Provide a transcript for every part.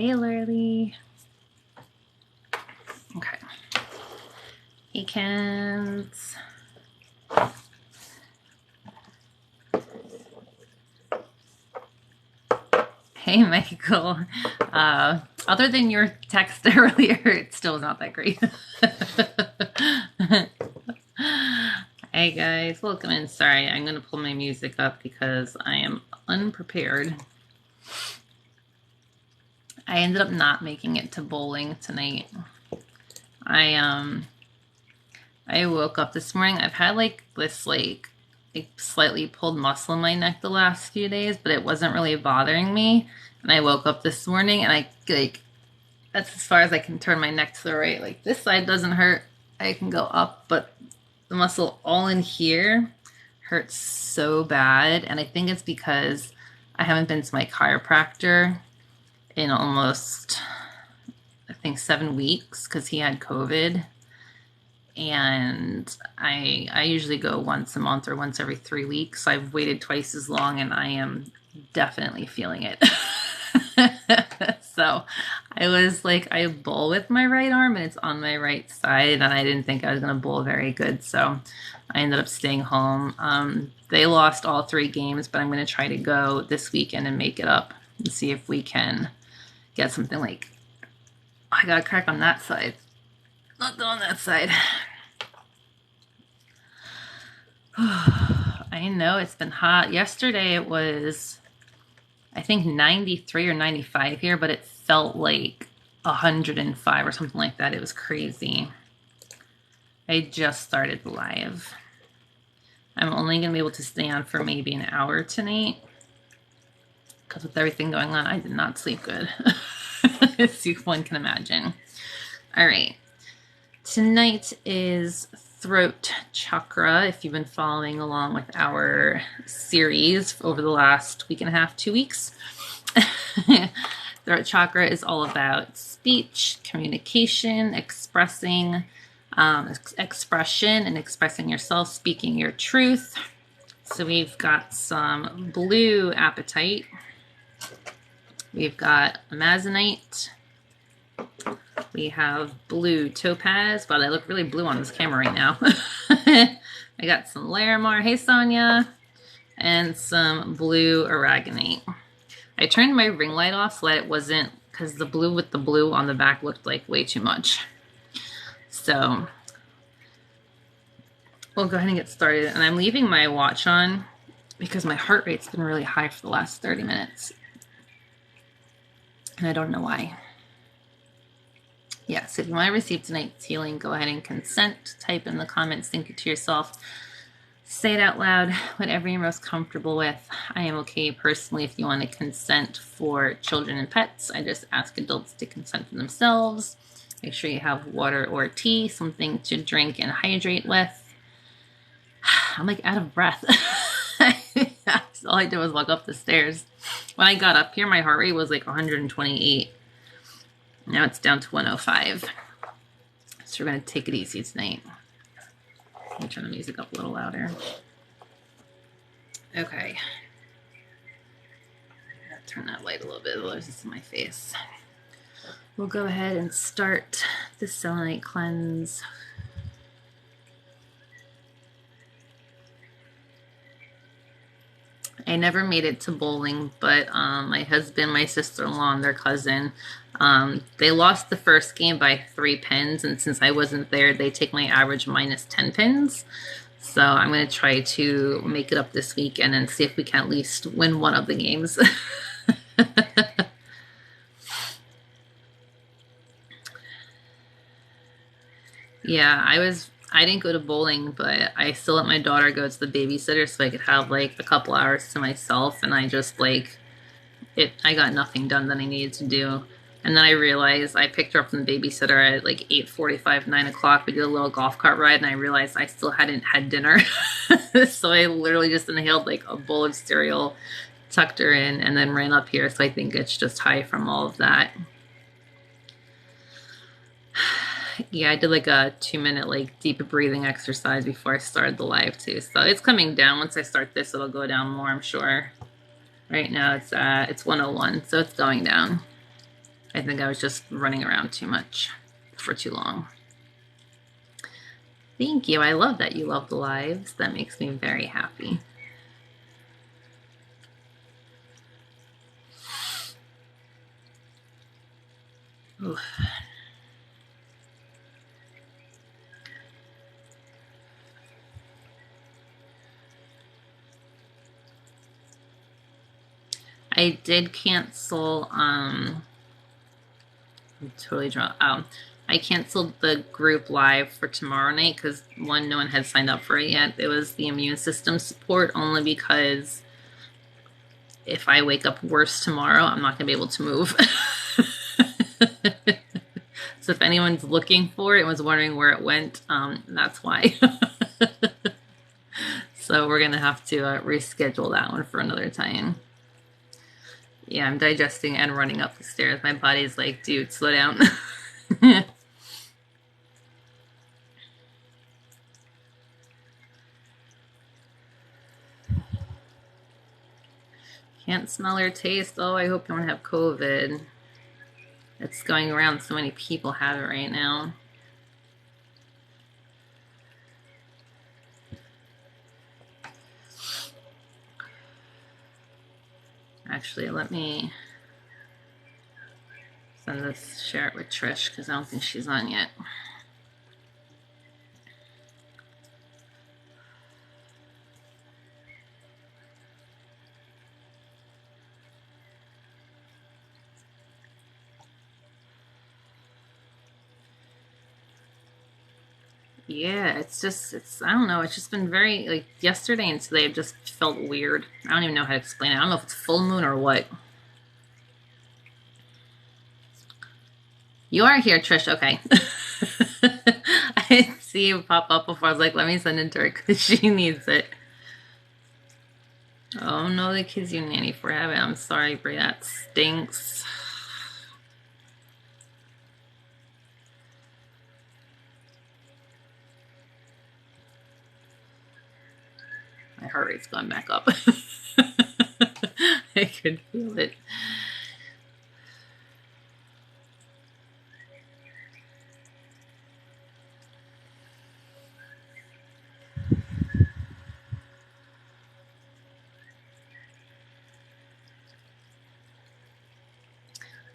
Hey, Lurley. Okay. Hey, Kens. Hey, Michael. Other than your text earlier, it still was not that great. Hey, guys. Welcome in. Sorry, I'm going to pull my music up because I am unprepared. I ended up not making it to bowling tonight. I woke up this morning. I've had this slightly pulled muscle in my neck the last few days, but it wasn't really bothering me. And I woke up this morning and that's as far as I can turn my neck to the right. Like this side doesn't hurt. I can go up, but the muscle all in here hurts so bad. And I think it's because I haven't been to my chiropractor in almost, I think 7 weeks because he had COVID. And I usually go once a month or once every 3 weeks. So I've waited twice as long and I am definitely feeling it. So I was like, I bowl with my right arm and it's on my right side. And I didn't think I was going to bowl very good. So I ended up staying home. They lost all 3 games, but I'm going to try to go this weekend and make it up and see if we can get something like, I got a crack on that side. Not on that side. I know it's been hot. Yesterday it was, I think 93 or 95 here, but it felt like 105 or something like that. It was crazy. I just started live. I'm only going to be able to stay on for maybe an hour tonight because with everything going on, I did not sleep good. As one can imagine. All right. Tonight is throat chakra. If you've been following along with our series over the last week and a half, 2 weeks, throat chakra is all about speech, communication, expression and expressing yourself, speaking your truth. So we've got some blue apatite. We've got amazonite. We have blue topaz. Wow, they look really blue on this camera right now. I got some Larimar. Hey, Sonia. And some blue aragonite. I turned my ring light off so that it wasn't, because the blue with the blue on the back looked like way too much. So we'll go ahead and get started. And I'm leaving my watch on because my heart rate's been really high for the last 30 minutes. And I don't know why. Yes, if you want to receive tonight's healing, go ahead and consent. Type in the comments, think it to yourself. Say it out loud, whatever you're most comfortable with. I am okay personally if you want to consent for children and pets. I just ask adults to consent for themselves. Make sure you have water or tea, something to drink and hydrate with. I'm like out of breath. All I did was walk up the stairs. When I got up here, my heart rate was like 128. Now it's down to 105. So we're going to take it easy tonight. Let me turn the music up a little louder. Okay. Turn that light a little bit, otherwise it's in my face. We'll go ahead and start the selenite cleanse. I never made it to bowling, but my husband, my sister-in-law, and their cousin, they lost the first game by 3 pins, and since I wasn't there, they take my average minus 10 pins. So I'm going to try to make it up this weekend and see if we can at least win one of the games. Yeah, I didn't go to bowling, but I still let my daughter go to the babysitter so I could have like a couple hours to myself, and I just I got nothing done that I needed to do. And then I realized I picked her up from the babysitter at like 8:45, 9 o'clock. We did a little golf cart ride, and I realized I still hadn't had dinner. So I literally just inhaled like a bowl of cereal, tucked her in, and then ran up here. So I think it's just high from all of that. Yeah, I did like a 2-minute like deep breathing exercise before I started the live too. So it's coming down. Once I start this, it'll go down more, I'm sure. Right now it's 101, so it's going down. I think I was just running around too much for too long. Thank you. I love that you love the lives. That makes me very happy. Oof. I did cancel, I'm totally drunk. I canceled the group live for tomorrow night because one, no one had signed up for it yet. It was the immune system support, only because if I wake up worse tomorrow, I'm not gonna be able to move. So if anyone's looking for it and was wondering where it went, that's why. So we're gonna have to reschedule that one for another time. Yeah, I'm digesting and running up the stairs. My body's like, dude, slow down. Can't smell or taste. Oh, I hope you don't have COVID. It's going around. So many people have it right now. Actually, let me send this, share it with Trish, because I don't think she's on yet. Yeah, I don't know, it's just been very, like, yesterday and today, it just felt weird. I don't even know how to explain it. I don't know if it's full moon or what. You are here, Trish. Okay. I didn't see you pop up before. I was like, let me send it to her because she needs it. Oh, no, the kids you nanny for have it. I'm sorry, Brie. That stinks. My heart rate's gone back up. I could feel it.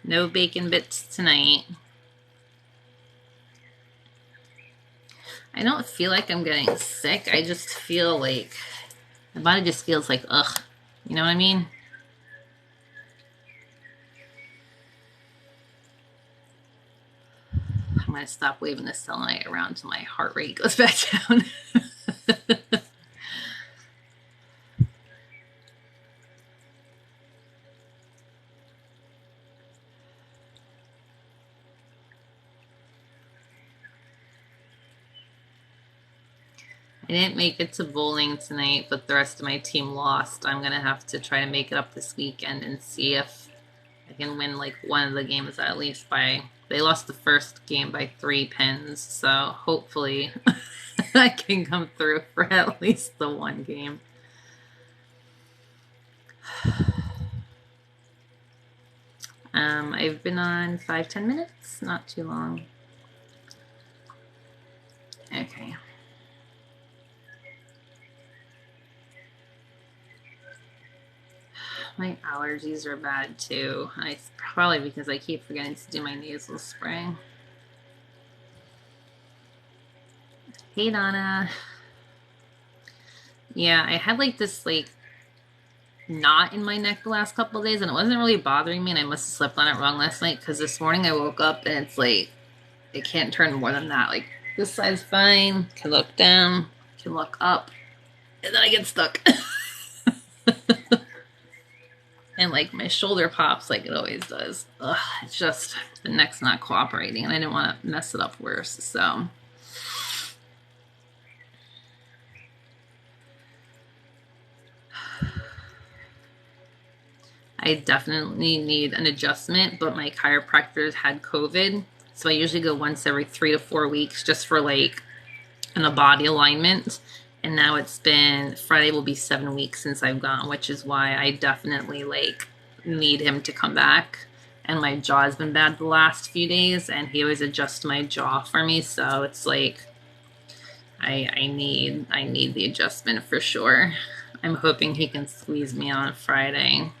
No bacon bits tonight. I don't feel like I'm getting sick. I just feel like my body just feels like, ugh. You know what I mean? I'm going to stop waving this selenite around until my heart rate goes back down. I didn't make it to bowling tonight, but the rest of my team lost. I'm going to have to try to make it up this weekend and see if I can win like one of the games at least by... They lost the first game by 3 pins, so hopefully I can come through for at least the one game. I've been on 5-10 minutes, not too long. Okay. My allergies are bad too. Probably because I keep forgetting to do my nasal spray. Hey Donna. Yeah, I had like this like knot in my neck the last couple of days and it wasn't really bothering me and I must have slept on it wrong last night because this morning I woke up and it's like it can't turn more than that. Like this side's fine, can look down, can look up, and then I get stuck. And like my shoulder pops like it always does. Ugh, it's just the neck's not cooperating and I didn't want to mess it up worse, so. I definitely need an adjustment, but my chiropractor had COVID, so I usually go once every 3 to 4 weeks just for like a body alignment. And now it's been, Friday will be 7 weeks since I've gone, which is why I definitely like need him to come back and my jaw's been bad the last few days, and he always adjusts my jaw for me, so it's like I need the adjustment for sure. I'm hoping he can squeeze me on Friday.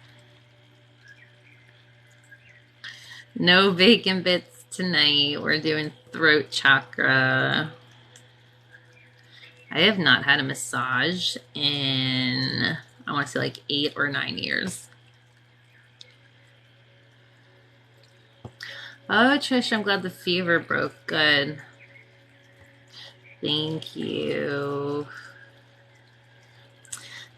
No bacon bits tonight. We're doing throat chakra. I have not had a massage in, I want to say like 8 or 9 years. Oh, Trish, I'm glad the fever broke. Good. Thank you.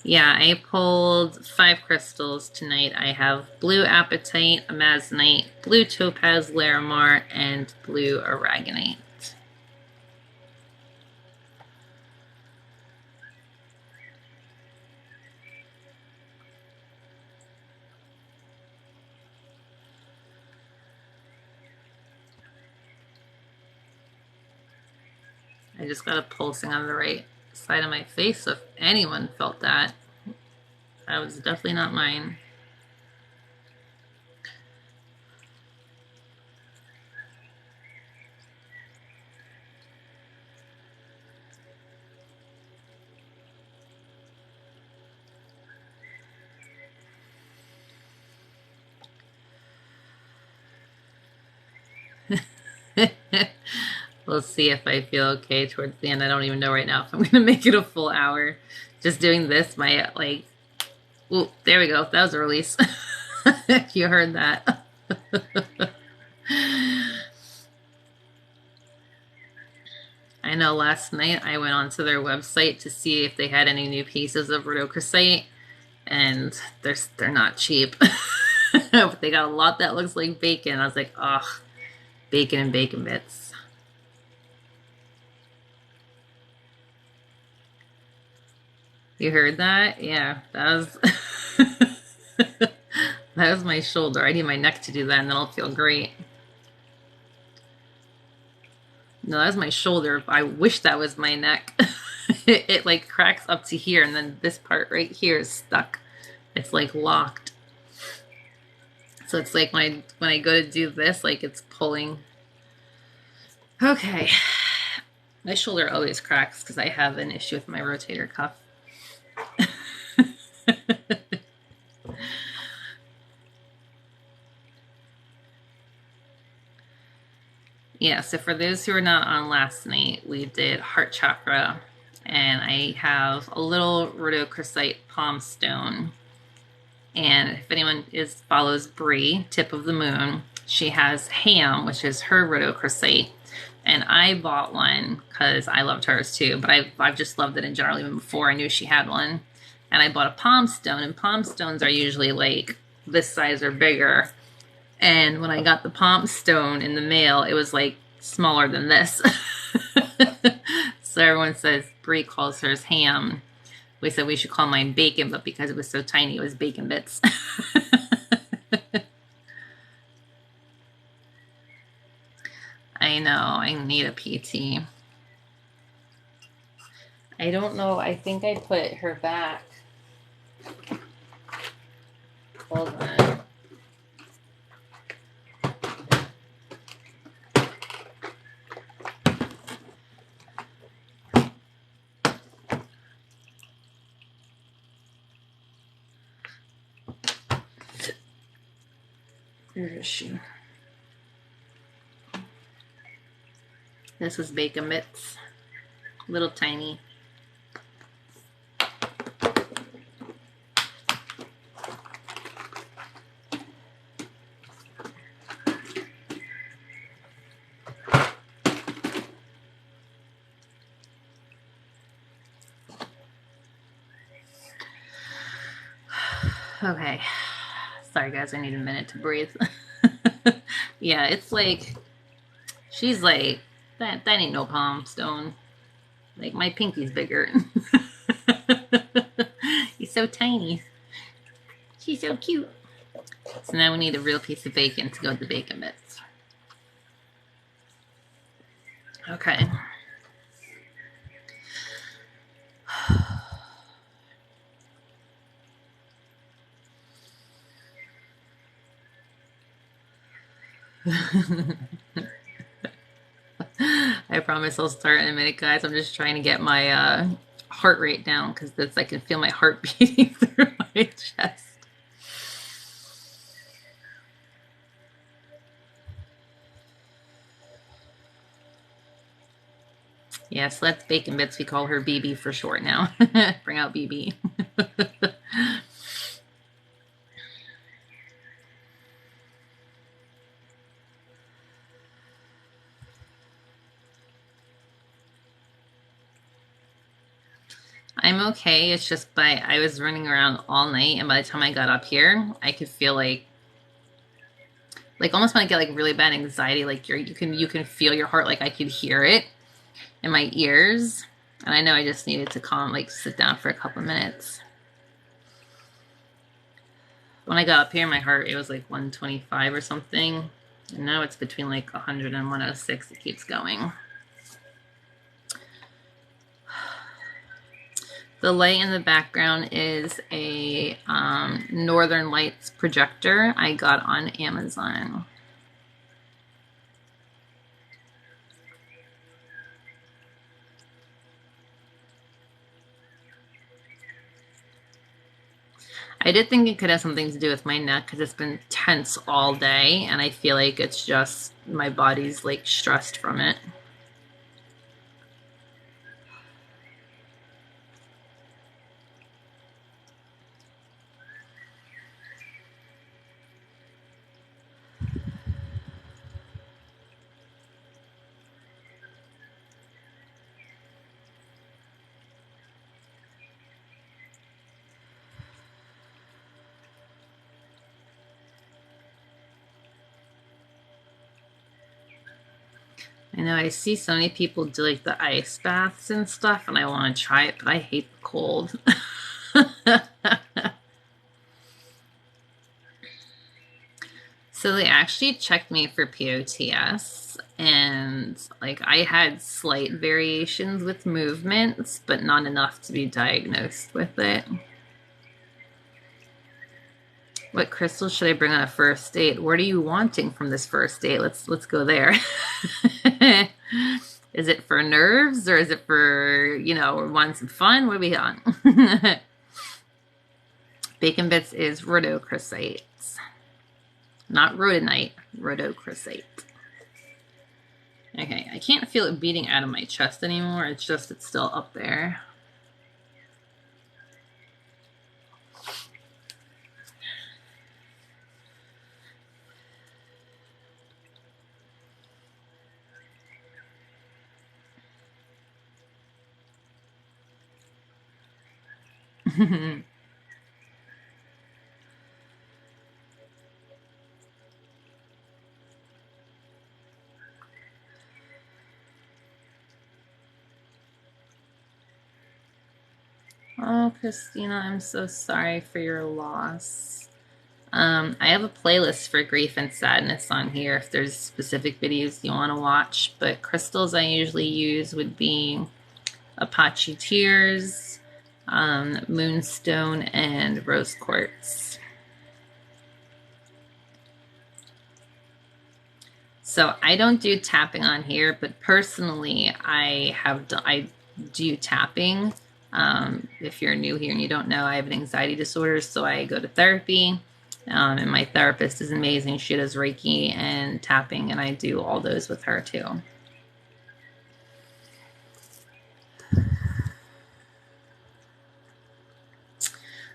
Yeah, I pulled 5 crystals tonight. I have blue Apatite, Amazonite, blue Topaz, Larimar, and blue Aragonite. I just got a pulsing on the right side of my face, so if anyone felt that, that was definitely not mine. We'll see if I feel okay towards the end. I don't even know right now if I'm going to make it a full hour. Just doing this, my, like, ooh, there we go. That was a release. You heard that. I know last night I went onto their website to see if they had any new pieces of rhodochrosite, and they're not cheap. But they got a lot that looks like bacon. I was like, oh, bacon and bacon bits. You heard that? Yeah, that was that was my shoulder. I need my neck to do that, and then I'll feel great. No, that was my shoulder. I wish that was my neck. It like cracks up to here, and then this part right here is stuck. It's like locked. So it's like when I go to do this, like it's pulling. Okay. My shoulder always cracks because I have an issue with my rotator cuff. Yeah, so for those who are not on last night, we did heart chakra, and I have a little rhodochrosite palm stone. And if anyone follows Bree, Tip of the Moon, she has ham, which is her rhodochrosite. And I bought one because I loved hers too, but I've just loved it in general even before I knew she had one. And I bought a palm stone, and palm stones are usually like this size or bigger. And when I got the palm stone in the mail, it was like smaller than this. So everyone says Brie calls hers ham. We said we should call mine bacon, but because it was so tiny, it was bacon bits. I know, I need a PT. I don't know, I think I put her back. Hold on. Where is she? This was bacon bits. Little tiny. Okay. Sorry guys, I need a minute to breathe. Yeah, it's like, she's like, that ain't no palm stone. Like, my pinky's bigger. He's so tiny. She's so cute. So now we need a real piece of bacon to go with the bacon bits. Okay. I promise I'll start in a minute, guys. I'm just trying to get my heart rate down because I can feel my heart beating through my chest. Yes, that's Bacon Bits. We call her BB for short now. Bring out BB. I'm okay. It's just I was running around all night, and by the time I got up here, I could feel like almost when I get like really bad anxiety, like you can feel your heart, like I could hear it in my ears, and I know I just needed to sit down for a couple of minutes. When I got up here, my heart, it was like 125 or something, and now it's between like 100 and 106. It keeps going. The light in the background is a Northern Lights projector I got on Amazon. I did think it could have something to do with my neck because it's been tense all day, and I feel like it's just my body's like stressed from it. I know I see so many people do like the ice baths and stuff, and I want to try it, but I hate the cold. So they actually checked me for POTS, and like I had slight variations with movements, but not enough to be diagnosed with it. What crystal should I bring on a first date? What are you wanting from this first date? Let's go there. Is it for nerves, or is it for, we're wanting some fun? What are we on? Bacon Bits is rhodochrosite. Not rhodonite, rhodochrosite. Okay, I can't feel it beating out of my chest anymore. It's still up there. Oh, Christina, I'm so sorry for your loss. I have a playlist for grief and sadness on here if there's specific videos you want to watch, but crystals I usually use would be Apatite tears, moonstone, and rose quartz. So I don't do tapping on here, but personally I do tapping. If you're new here and you don't know, I have an anxiety disorder, so I go to therapy, and my therapist is amazing. She does Reiki and tapping, and I do all those with her too.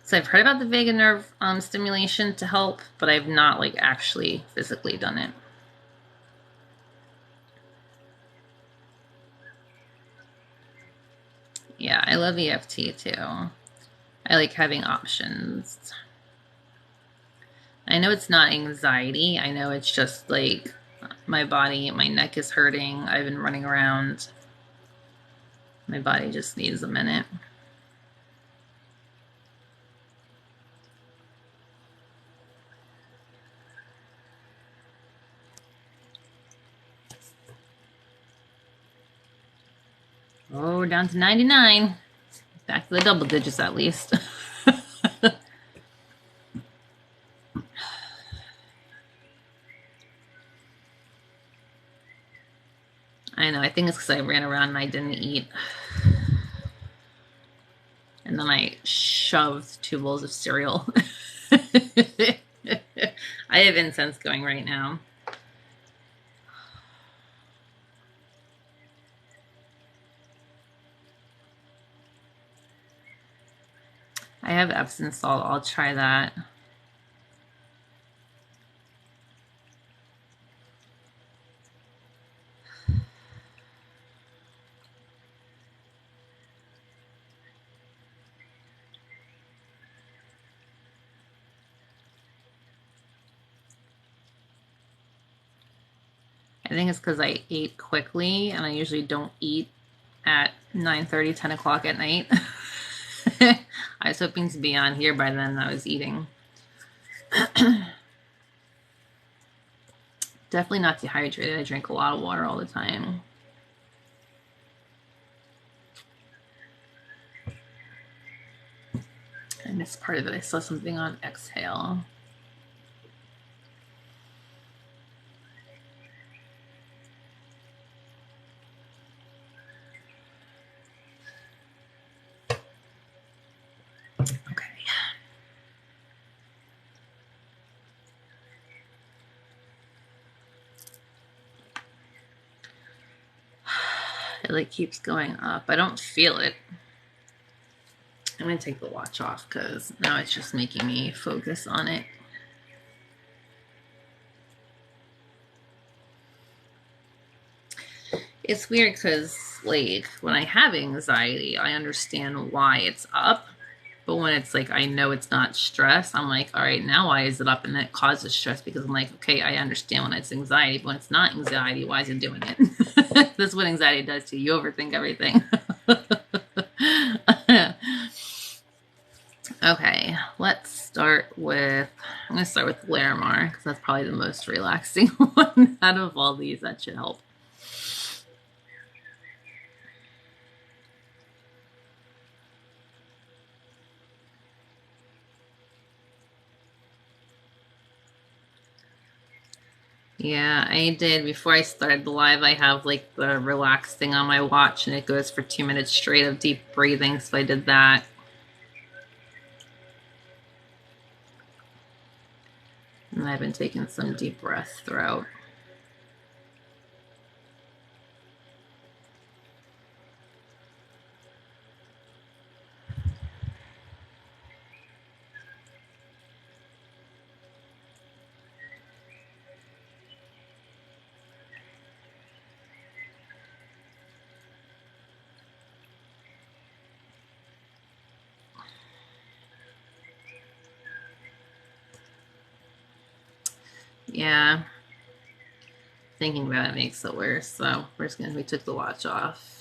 So I've heard about the vagus nerve stimulation to help, but I've not like actually physically done it. Yeah, I love EFT too. I like having options. I know it's not anxiety. I know it's just like my neck is hurting. I've been running around. My body just needs a minute. Oh, we're down to 99. Back to the double digits at least. I know. I think it's because I ran around and I didn't eat. And then I shoved 2 bowls of cereal. I have incense going right now. I have Epsom salt. I'll try that. I think it's because I ate quickly, and I usually don't eat at 9:30, 10 o'clock at night. I was hoping to be on here by then. I was eating. Definitely not dehydrated. I drink a lot of water all the time. I missed part of it. I saw something on exhale. Okay. It like keeps going up. I don't feel it. I'm gonna take the watch off because now it's just making me focus on it. It's weird because like when I have anxiety, I understand why it's up. But when it's like, I know it's not stress, I'm like, all right, now why is it up? And that causes stress because I'm like, okay, I understand when it's anxiety, but when it's not anxiety, why is it doing it? That's what anxiety does to you. You overthink everything. Okay, let's start with, I'm going to start with Larimar because that's probably the most relaxing one out of all these. That should help. Yeah, I did. Before I started the live, I have like the relax thing on my watch and it goes for 2 minutes straight of deep breathing. So I did that. And I've been taking some deep breaths throughout. Yeah. Thinking about it makes it worse. So we took the watch off.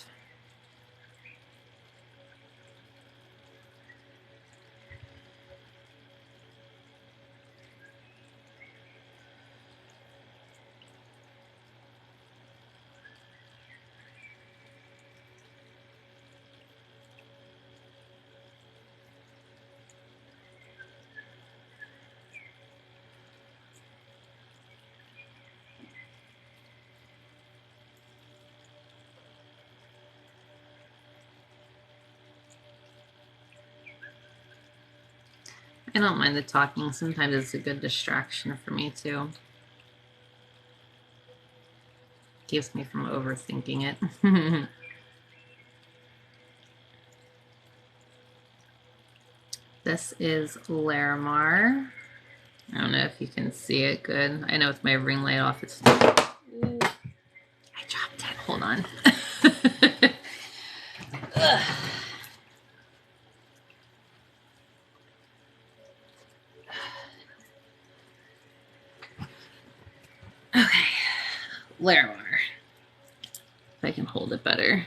I don't mind the talking. Sometimes it's a good distraction for me too. Keeps me from overthinking it. This is Larimar. I don't know if you can see it good. I know with my ring light off, it's... Ooh. I dropped it. Hold on. Okay. Larimar. If I can hold it better.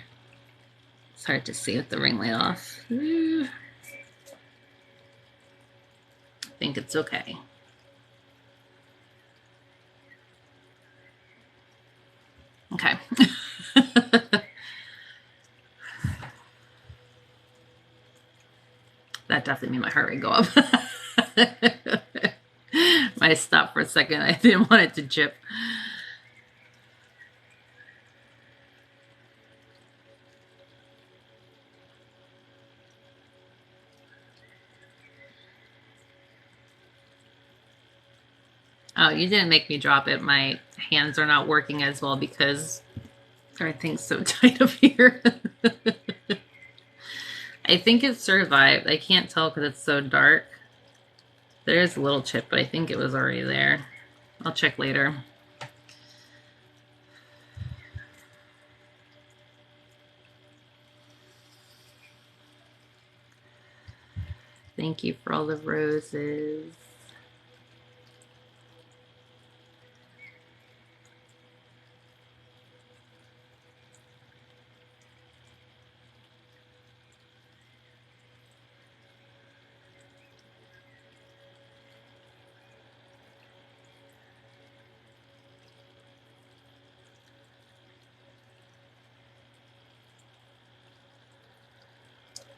It's hard to see with the ring light off. I think it's okay. Okay. That definitely made my heart rate go up. I stopped for a second. I didn't want it to chip. Oh, you didn't make me drop it. My hands are not working as well because everything's so tight up here. I think it survived. I can't tell because it's so dark. There's a little chip, but I think it was already there. I'll check later. Thank you for all the roses.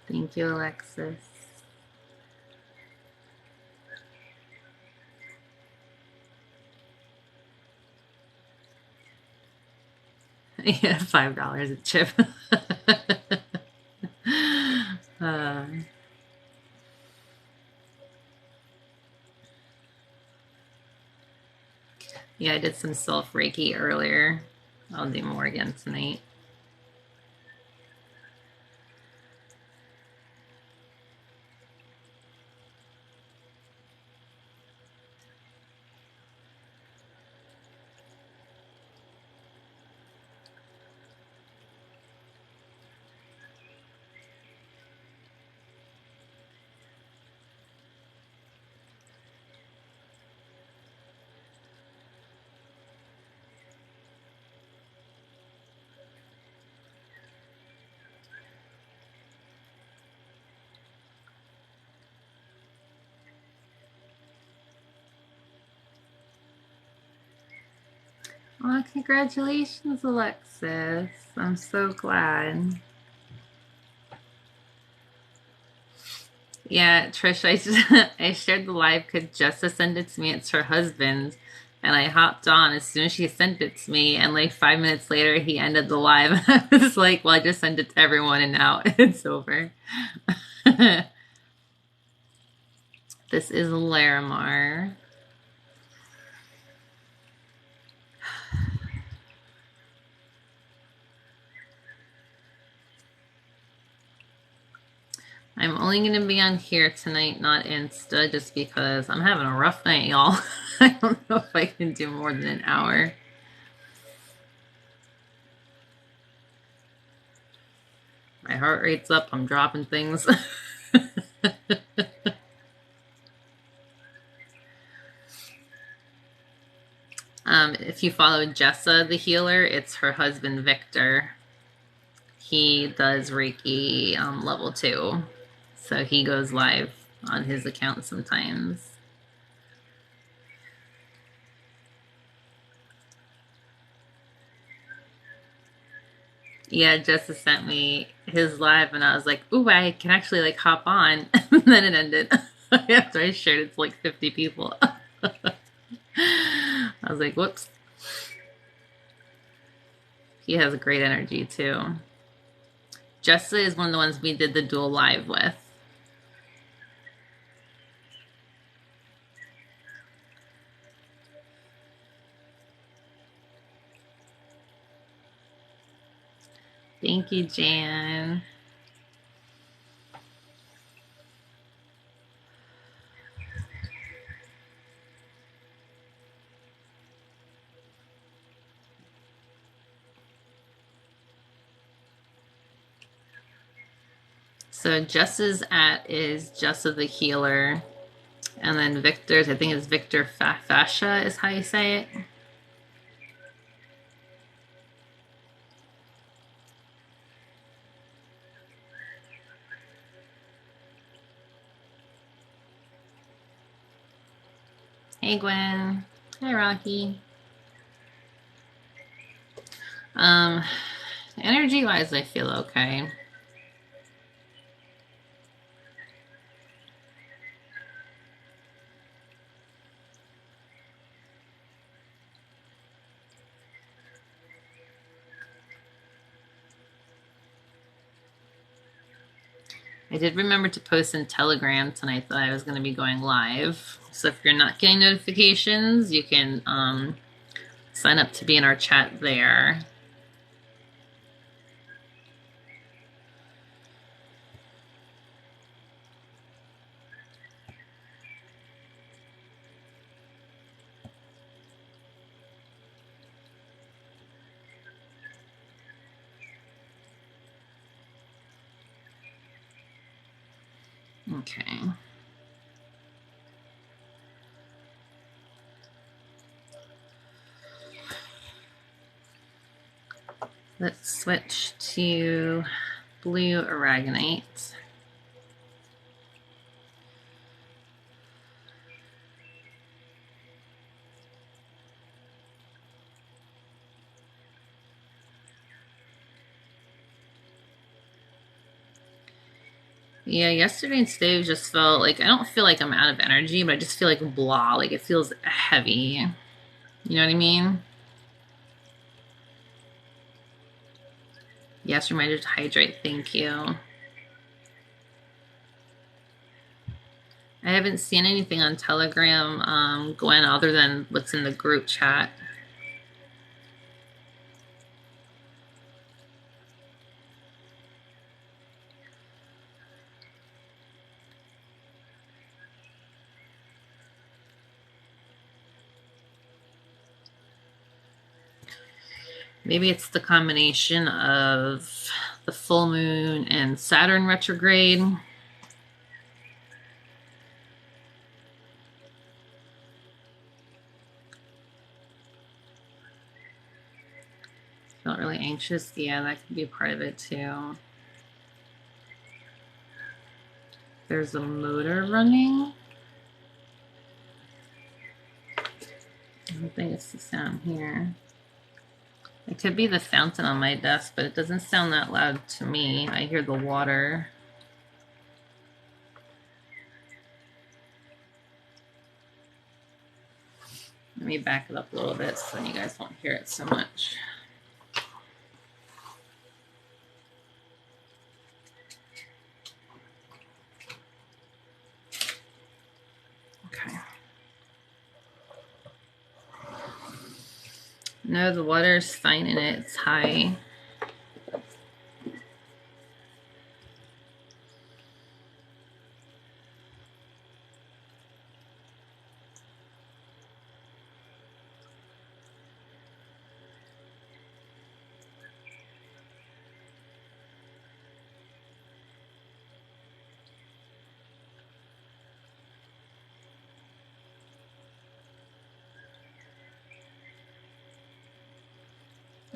Thank you, Alexis. Yeah, $5 a chip. Yeah, I did some self Reiki earlier. I'll do more again tonight. Oh, congratulations, Alexis. I'm so glad. Yeah, Trish, I shared the live because Jessa sent it to me. It's her husband. And I hopped on as soon as she sent it to me. And like 5 minutes later, he ended the live. I was like, well, I just sent it to everyone and now it's over. This is Larimar. I'm only going to be on here tonight, not Insta, just because I'm having a rough night, y'all. I don't know if I can do more than an hour. My heart rate's up. I'm dropping things. If you follow Jessa, the healer, it's her husband, Victor. He does Reiki level 2. So he goes live on his account sometimes. Yeah, Jessa sent me his live and I was like, ooh, I can actually like hop on. And then it ended. After I shared it to like 50 people. I was like, whoops. He has a great energy too. Jessa is one of the ones we did the dual live with. Thank you, Jan. So Jess's is Jessa the healer. And then Victor's, I think it's Victor Fascia is how you say it. Hey, Gwen. Hi, Rocky. Energy-wise, I feel okay. I did remember to post in Telegram tonight that I was going to be going live. So if you're not getting notifications, you can sign up to be in our chat there. Okay. Let's switch to blue Aragonite. Yeah, yesterday and today just felt like, I don't feel like I'm out of energy, but I just feel like blah, like it feels heavy. You know what I mean? Yes, reminder to hydrate, thank you. I haven't seen anything on Telegram, Gwen, other than what's in the group chat. Maybe it's the combination of the full moon and Saturn retrograde. Felt really anxious. Yeah, that could be a part of it too. There's a motor running. I don't think it's the sound here. It could be the fountain on my desk, but it doesn't sound that loud to me. I hear the water. Let me back it up a little bit so you guys won't hear it so much. Okay. No, the water's fine in it. It's high.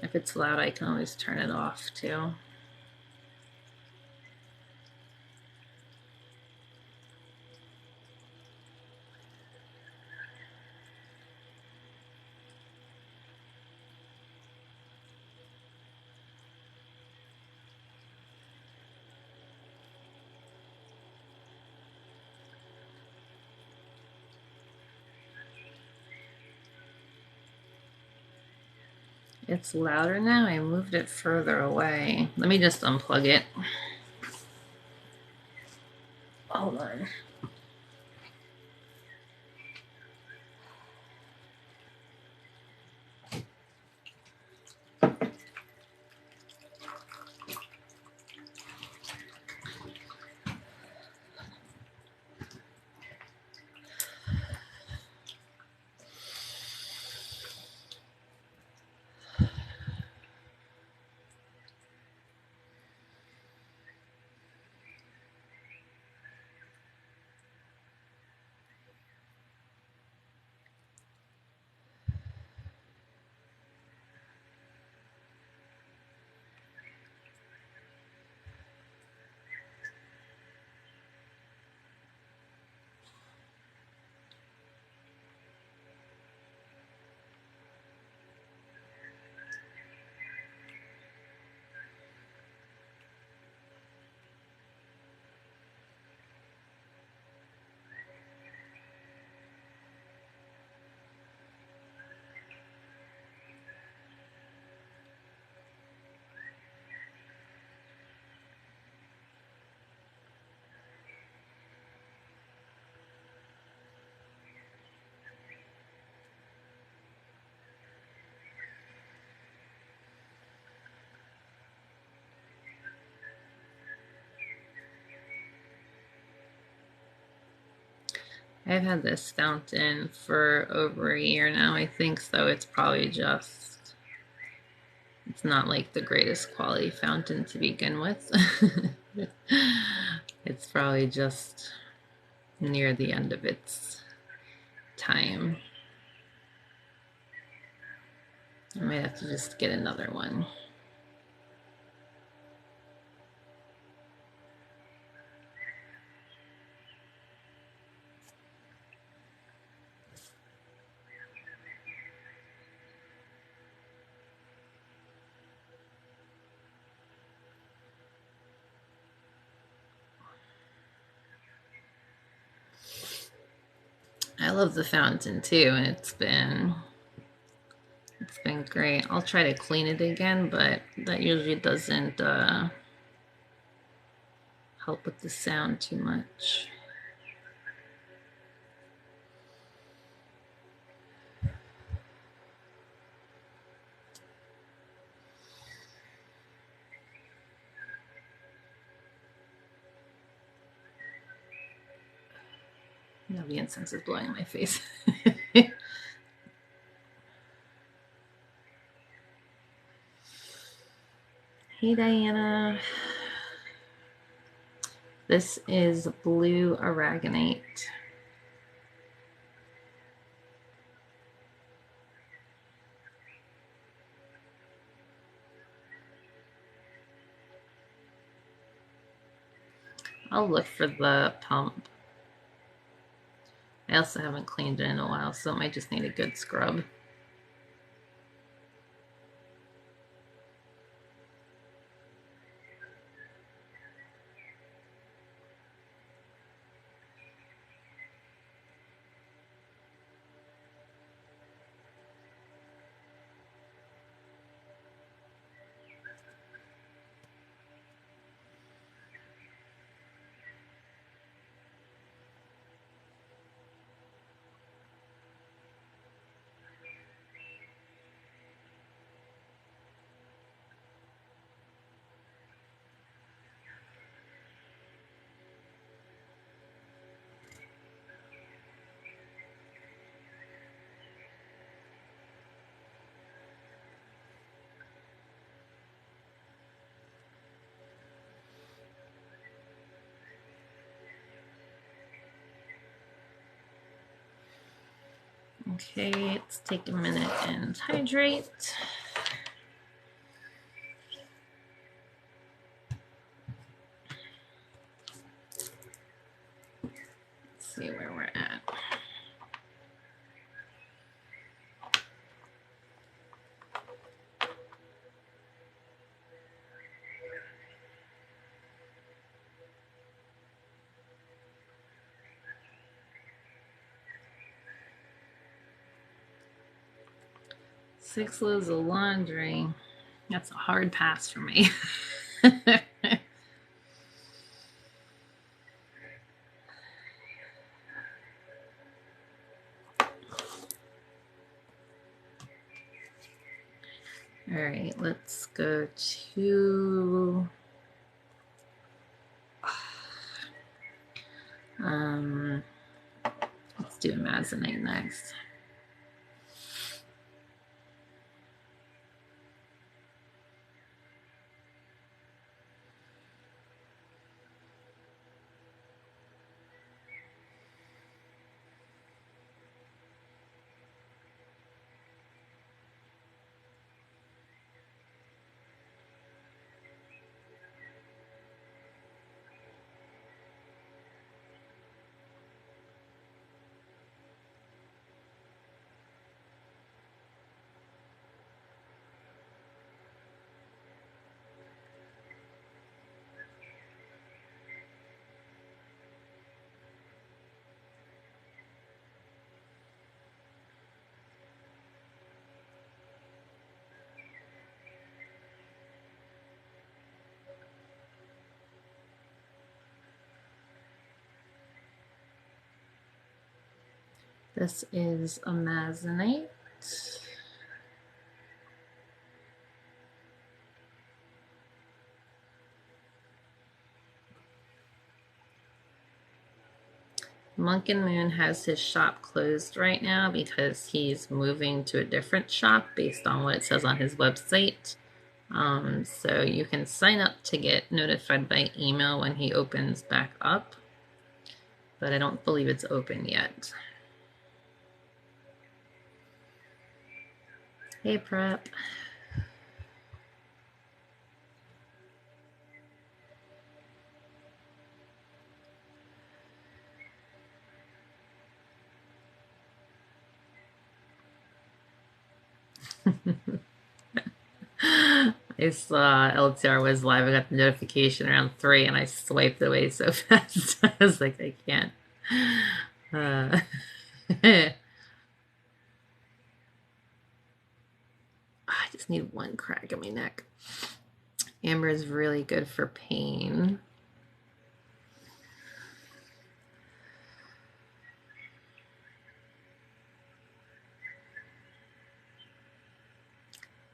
If it's loud, I can always turn it off too. It's louder now. I moved it further away. Let me just unplug it. Hold on. I've had this fountain for over a year now, I think, so it's probably just, it's not like the greatest quality fountain to begin with. It's probably just near the end of its time. I might have to just get another one. I love the fountain too, and it's been great. I'll try to clean it again, but that usually doesn't help with the sound too much. Now the incense is blowing in my face. Hey Diana. This is blue Aragonite. I'll look for the pump. I also haven't cleaned it in a while, so it might just need a good scrub. Okay, let's take a minute and hydrate. Let's see where we're at. Six loads of laundry. That's a hard pass for me. All right, let's go to let's do Amazonite next. This is Amazonite. Monk and Moon has his shop closed right now because he's moving to a different shop based on what it says on his website. So you can sign up to get notified by email when he opens back up, but I don't believe it's open yet. Hey, Prep. I saw LTR was live. I got the notification around 3 and I swiped away so fast. I was like, I can't. I just need one crack in my neck. Amber is really good for pain.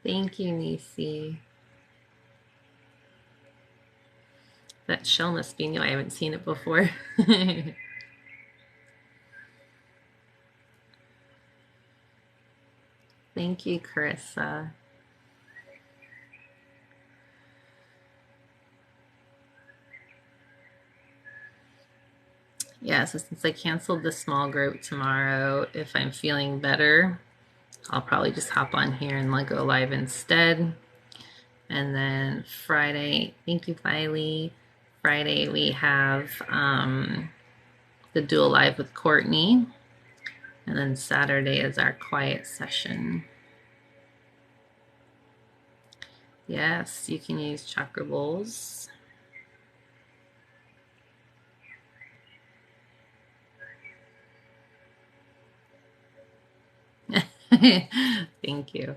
Thank you, Nisi. That shell must be new. I haven't seen it before. Thank you, Carissa. Yeah, so since I canceled the small group tomorrow, if I'm feeling better, I'll probably just hop on here and go live instead. And then Friday, thank you, Filey. Friday we have the dual live with Courtney. And then Saturday is our quiet session. Yes, you can use chakra bowls. Thank you.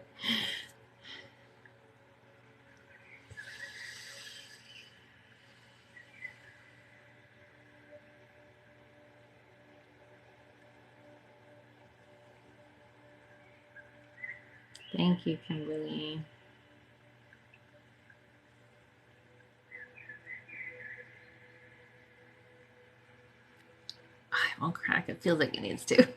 Thank you, Kimberly. I won't crack. It feels like it needs to.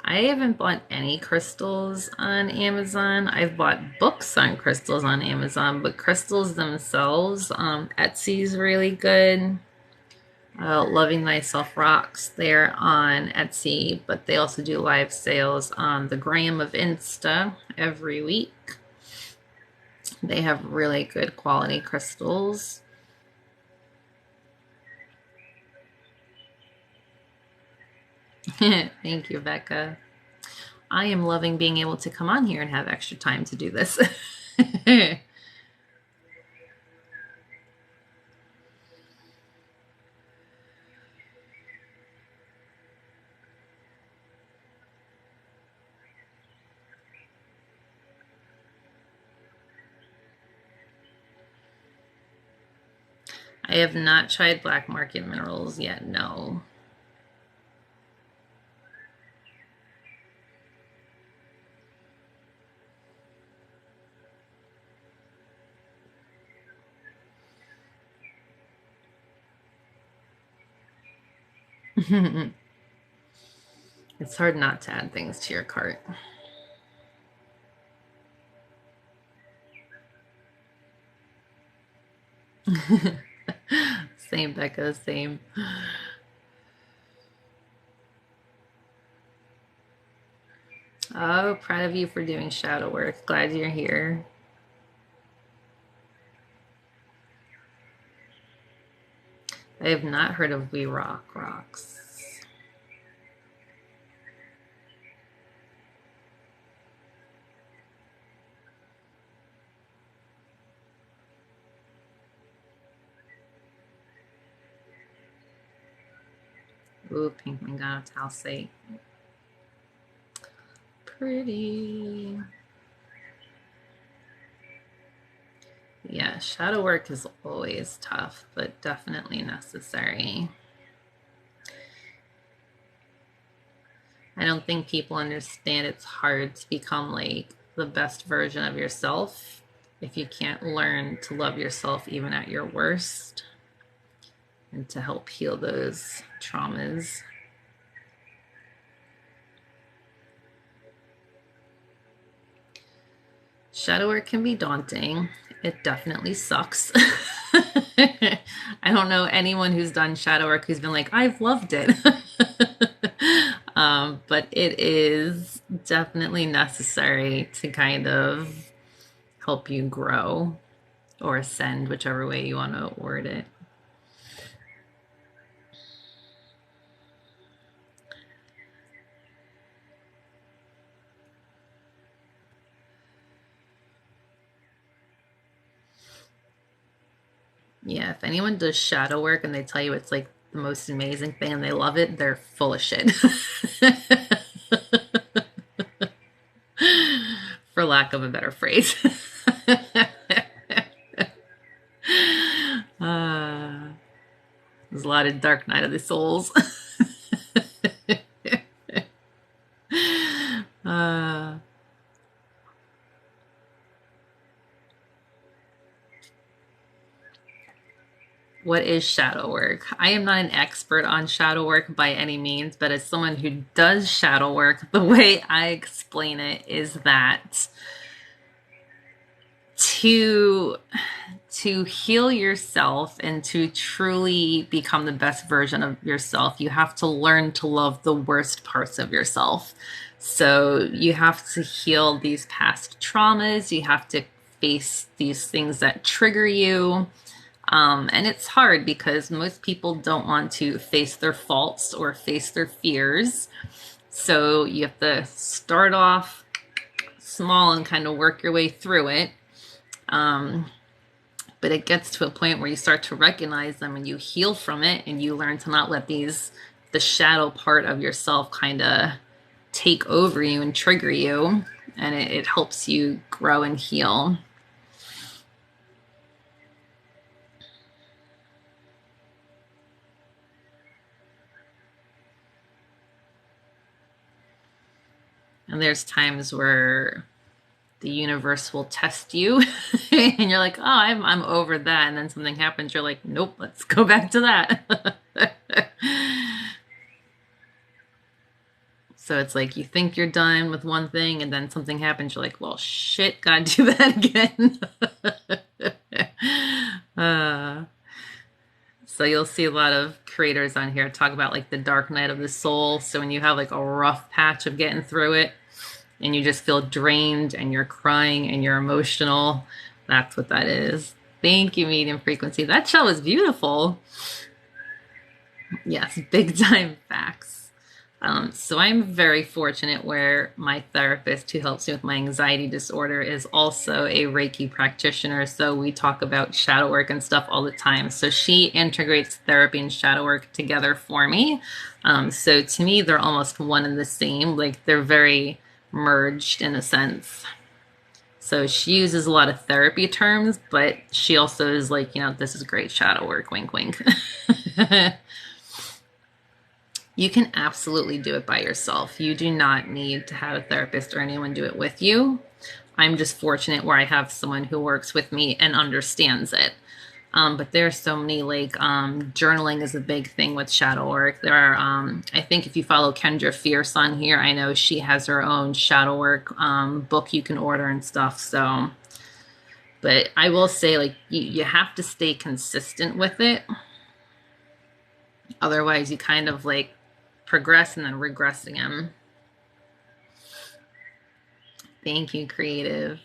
I haven't bought any crystals on Amazon. I've bought books on crystals on Amazon, but crystals themselves, Etsy's really good. Loving Thyself Rocks, they're on Etsy, but they also do live sales on the Gram of Insta every week. They have really good quality crystals. Thank you, Becca. I am loving being able to come on here and have extra time to do this. I have not tried black market minerals yet, no. It's hard not to add things to your cart. Same, Becca, same. Oh, proud of you for doing shadow work. Glad you're here. I have not heard of We Rock Rocks. Ooh, pink mango talcite. Pretty. Yeah, shadow work is always tough, but definitely necessary. I don't think people understand it's hard to become the best version of yourself if you can't learn to love yourself even at your worst and to help heal those traumas. Shadow work can be daunting. It definitely sucks. I don't know anyone who's done shadow work who's been like, I've loved it. But it is definitely necessary to kind of help you grow or ascend, whichever way you want to word it. Yeah, if anyone does shadow work and they tell you it's like the most amazing thing and they love it, they're full of shit. For lack of a better phrase. There's a lot of dark night of the souls. What is shadow work? I am not an expert on shadow work by any means, but as someone who does shadow work, the way I explain it is that to heal yourself and to truly become the best version of yourself, you have to learn to love the worst parts of yourself. So you have to heal these past traumas. You have to face these things that trigger you. And it's hard because most people don't want to face their faults or face their fears. So you have to start off small and kind of work your way through it. But it gets to a point where you start to recognize them and you heal from it and you learn to not let the shadow part of yourself kind of take over you and trigger you. And it helps you grow and heal. And there's times where the universe will test you and you're like, oh, I'm over that. And then something happens. You're like, nope, let's go back to that. So it's like you think you're done with one thing and then something happens. You're like, well, shit, gotta do that again. So you'll see a lot of creators on here talk about like the dark night of the soul. So when you have like a rough patch of getting through it, and you just feel drained and you're crying and you're emotional, that's what that is. Thank you, Medium Frequency. That show is beautiful. Yes, big time facts. So I'm very fortunate where my therapist who helps me with my anxiety disorder is also a Reiki practitioner. So we talk about shadow work and stuff all the time. So she integrates therapy and shadow work together for me. So to me, they're almost one and the same. Like they're very merged in a sense. So she uses a lot of therapy terms, but she also is like, this is great shadow work, wink, wink. You can absolutely do it by yourself. You do not need to have a therapist or anyone do it with you. I'm just fortunate where I have someone who works with me and understands it. But there are so many, like, journaling is a big thing with shadow work. There are, I think if you follow Kendra Fierce on here, I know she has her own shadow work book you can order and stuff. So, but I will say, like, you have to stay consistent with it. Otherwise, you kind of, like, progress and then regress again. Thank you, Creative.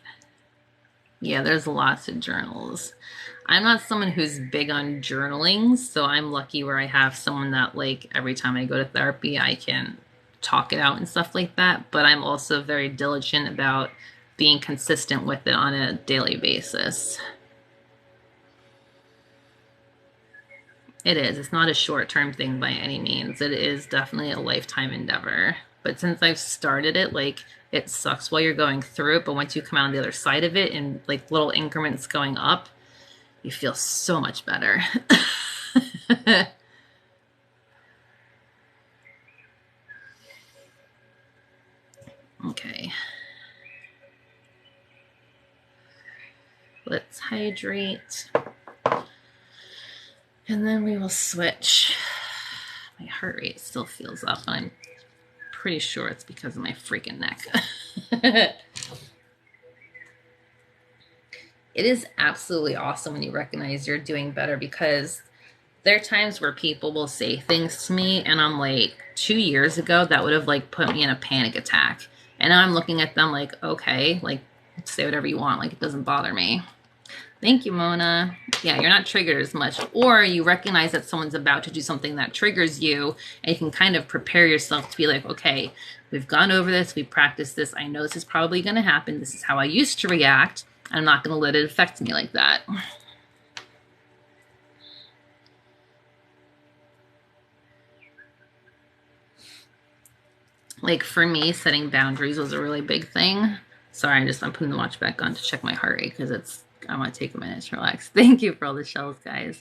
Yeah, there's lots of journals. I'm not someone who's big on journaling, so I'm lucky where I have someone that, like, every time I go to therapy, I can talk it out and stuff like that. But I'm also very diligent about being consistent with it on a daily basis. It is. It's not a short-term thing by any means. It is definitely a lifetime endeavor. But since I've started it, like, it sucks while you're going through it, but once you come out on the other side of it in, like, little increments going up, you feel so much better. Okay. Let's hydrate. And then we will switch. My heart rate still feels up, and I'm pretty sure it's because of my freaking neck. It is absolutely awesome when you recognize you're doing better, because there are times where people will say things to me and I'm like, 2 years ago, that would have like put me in a panic attack. And now I'm looking at them like, okay, like say whatever you want. Like it doesn't bother me. Thank you, Mona. Yeah, you're not triggered as much. Or you recognize that someone's about to do something that triggers you, and you can kind of prepare yourself to be like, okay, we've gone over this, we practiced this, I know this is probably going to happen, this is how I used to react, I'm not going to let it affect me like that. Like for me, setting boundaries was a really big thing. Sorry, I'm putting the watch back on to check my heart rate because I want to take a minute to relax. Thank you for all the shells, guys.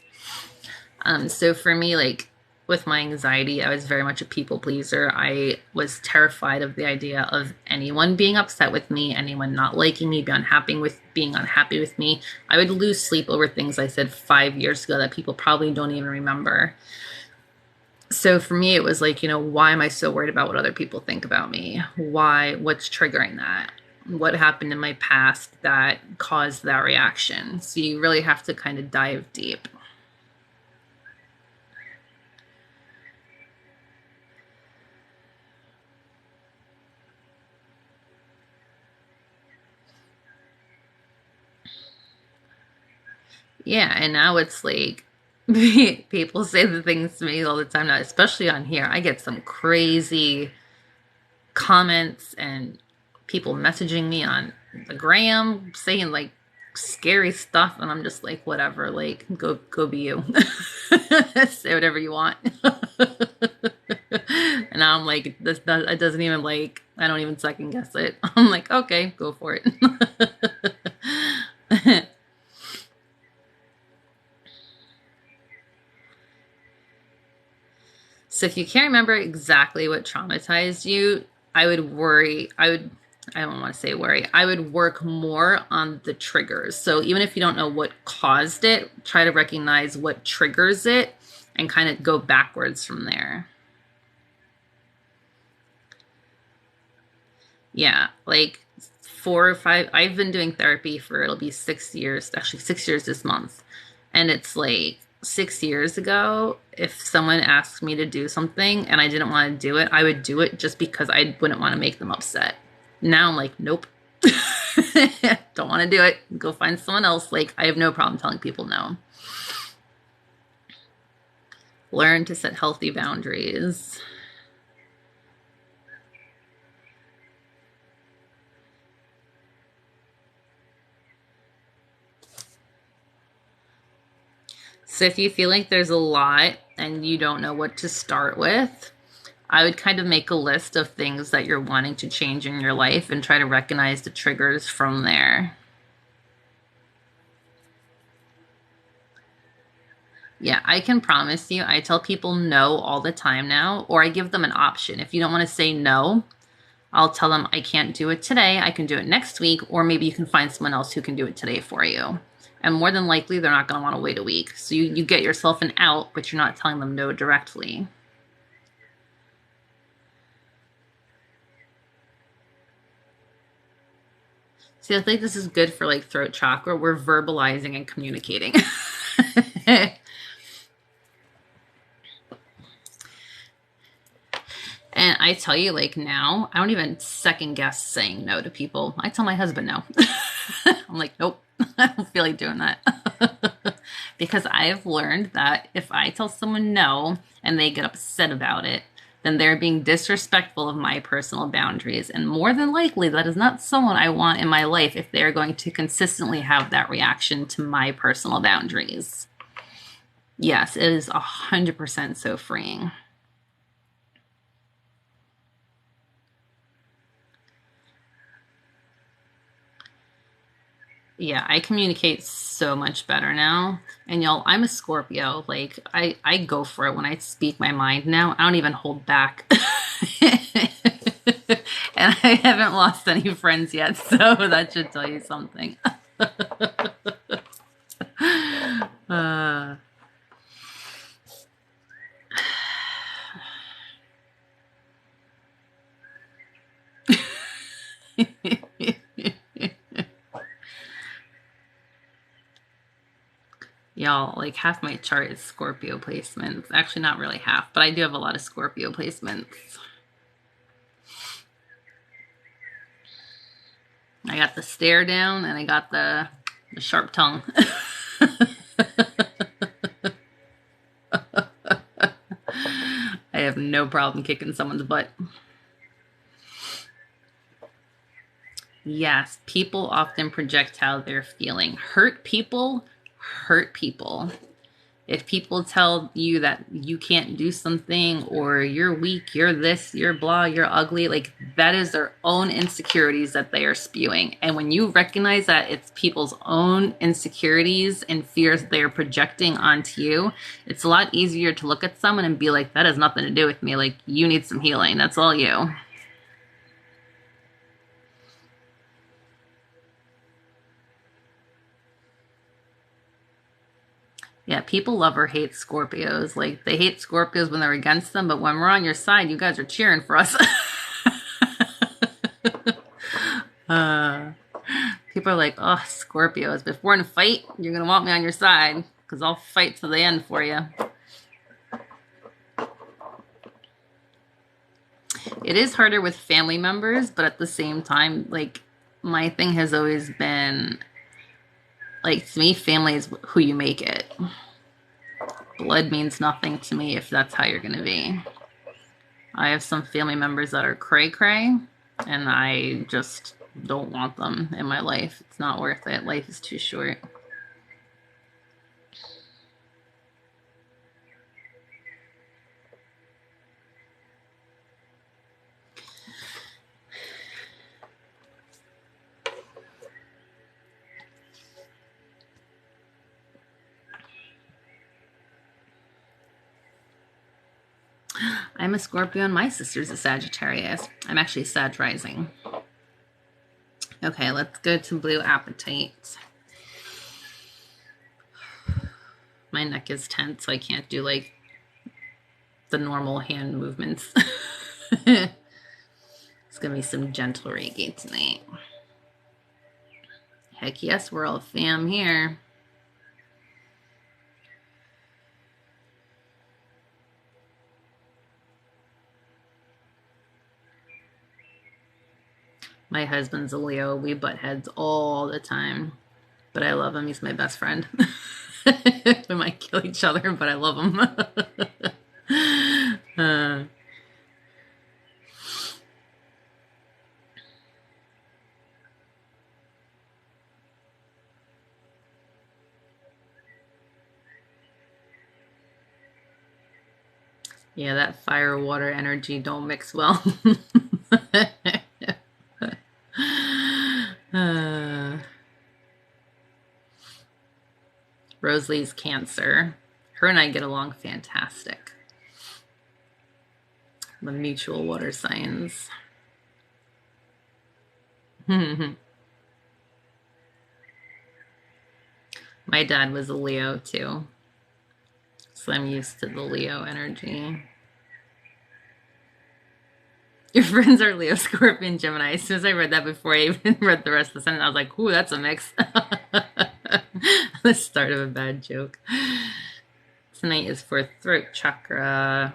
So for me, like with my anxiety, I was very much a people pleaser. I was terrified of the idea of anyone being upset with me, anyone not liking me, being unhappy with me. I would lose sleep over things I said 5 years ago that people probably don't even remember. So for me, it was like, why am I so worried about what other people think about me? What's triggering that? What happened in my past that caused that reaction? So you really have to kind of dive deep. Yeah, and now it's like, people say the things to me all the time now, especially on here. I get some crazy comments and people messaging me on the gram saying like scary stuff, and I'm just like, whatever, like go be you. Say whatever you want. And now I'm like, it doesn't even, like, I don't even second guess it. I'm like, okay, go for it. So if you can't remember exactly what traumatized you, I don't want to say worry. I would work more on the triggers. So even if you don't know what caused it, try to recognize what triggers it and kind of go backwards from there. Yeah, like 4 or 5, I've been doing therapy for, it'll be 6 years, actually 6 years this month. And it's like 6 years ago, if someone asked me to do something and I didn't want to do it, I would do it just because I wouldn't want to make them upset. Now I'm like, nope. Don't want to do it. Go find someone else. Like, I have no problem telling people no. Learn to set healthy boundaries. So if you feel like there's a lot and you don't know what to start with, I would kind of make a list of things that you're wanting to change in your life and try to recognize the triggers from there. Yeah, I can promise you, I tell people no all the time now, or I give them an option. If you don't want to say no, I'll tell them I can't do it today, I can do it next week, or maybe you can find someone else who can do it today for you. And more than likely, they're not going to want to wait a week. So you get yourself an out, but you're not telling them no directly. See, I think this is good for like throat chakra. We're verbalizing and communicating. And I tell you, like now, I don't even second guess saying no to people. I tell my husband no. I'm like, nope, I don't feel like doing that. Because I've learned that if I tell someone no and they get upset about it, then they're being disrespectful of my personal boundaries. And more than likely, that is not someone I want in my life if they're going to consistently have that reaction to my personal boundaries. Yes, it is 100% so freeing. Yeah, I communicate so much better now. And y'all, I'm a Scorpio. Like, I go for it when I speak my mind now. I don't even hold back. And I haven't lost any friends yet, so that should tell you something. Uh, Y'all, like half my chart is Scorpio placements. Actually, not really half, but I do have a lot of Scorpio placements. I got the stare down and I got the sharp tongue. I have no problem kicking someone's butt. Yes, people often project how they're feeling. Hurt people hurt people. If people tell you that you can't do something or you're weak, you're this, you're blah, you're ugly, like that is their own insecurities that they are spewing. And when you recognize that it's people's own insecurities and fears they're projecting onto you, it's a lot easier to look at someone and be like, that has nothing to do with me. Like, you need some healing. That's all you. Yeah, people love or hate Scorpios. Like, they hate Scorpios when they're against them, but when we're on your side, you guys are cheering for us. People are like, oh, Scorpios. But if we're in a fight, you're going to want me on your side, because I'll fight to the end for you. It is harder with family members, but at the same time, like, my thing has always been, like, to me, family is who you make it. Blood means nothing to me if that's how you're going to be. I have some family members that are cray-cray, and I just don't want them in my life. It's not worth it. Life is too short. I'm a Scorpio and my sister's a Sagittarius. I'm actually Sag rising. Okay, let's go to blue apatite. My neck is tense, so I can't do like the normal hand movements. It's gonna be some gentle Reiki tonight. Heck yes, we're all fam here. My husband's a Leo. We butt heads all the time. But I love him. He's my best friend. We might kill each other, but I love him. Yeah, that fire water energy don't mix well. Rosalie's Cancer. Her and I get along fantastic. The mutual water signs. My dad was a Leo too, so I'm used to the Leo energy. Your friends are Leo, Scorpion, Gemini. As soon as I read that before I even read the rest of the sentence, I was like, ooh, that's a mix. The start of a bad joke. Tonight is for throat chakra.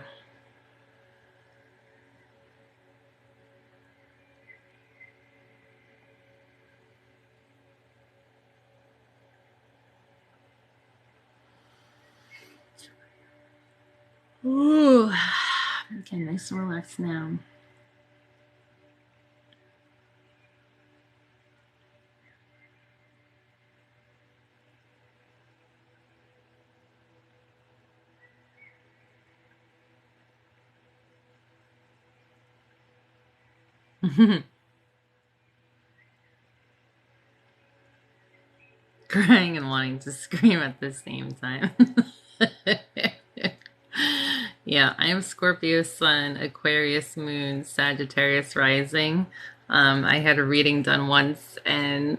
Ooh. Okay, nice and relaxed now. Crying and wanting to scream at the same time. Yeah, I am Scorpio Sun, Aquarius Moon, Sagittarius Rising. I had a reading done once, and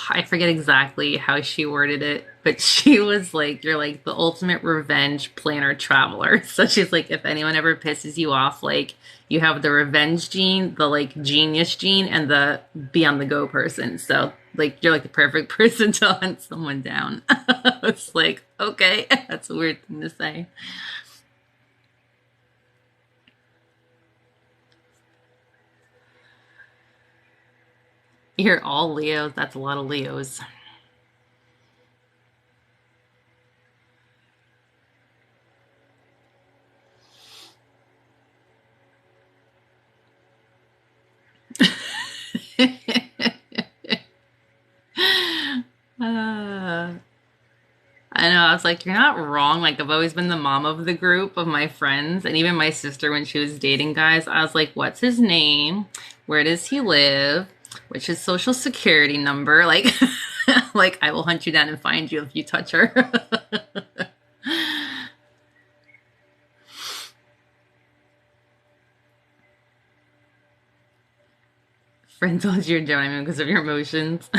I forget exactly how she worded it, But she was like, you're like the ultimate revenge planner traveler. So she's like, if anyone ever pisses you off, like you have the revenge gene, the like genius gene, and the be on the go person. So like you're like the perfect person to hunt someone down. It's like, okay, that's a weird thing to say. You're all Leos. That's a lot of Leos. Uh, I know. I was like, you're not wrong. Like, I've always been the mom of the group of my friends, and even my sister when she was dating guys. I was like, what's his name? Where does he live? What's his social security number? Like, like I will hunt you down and find you if you touch her. Friend told you you're Gemini because of your emotions.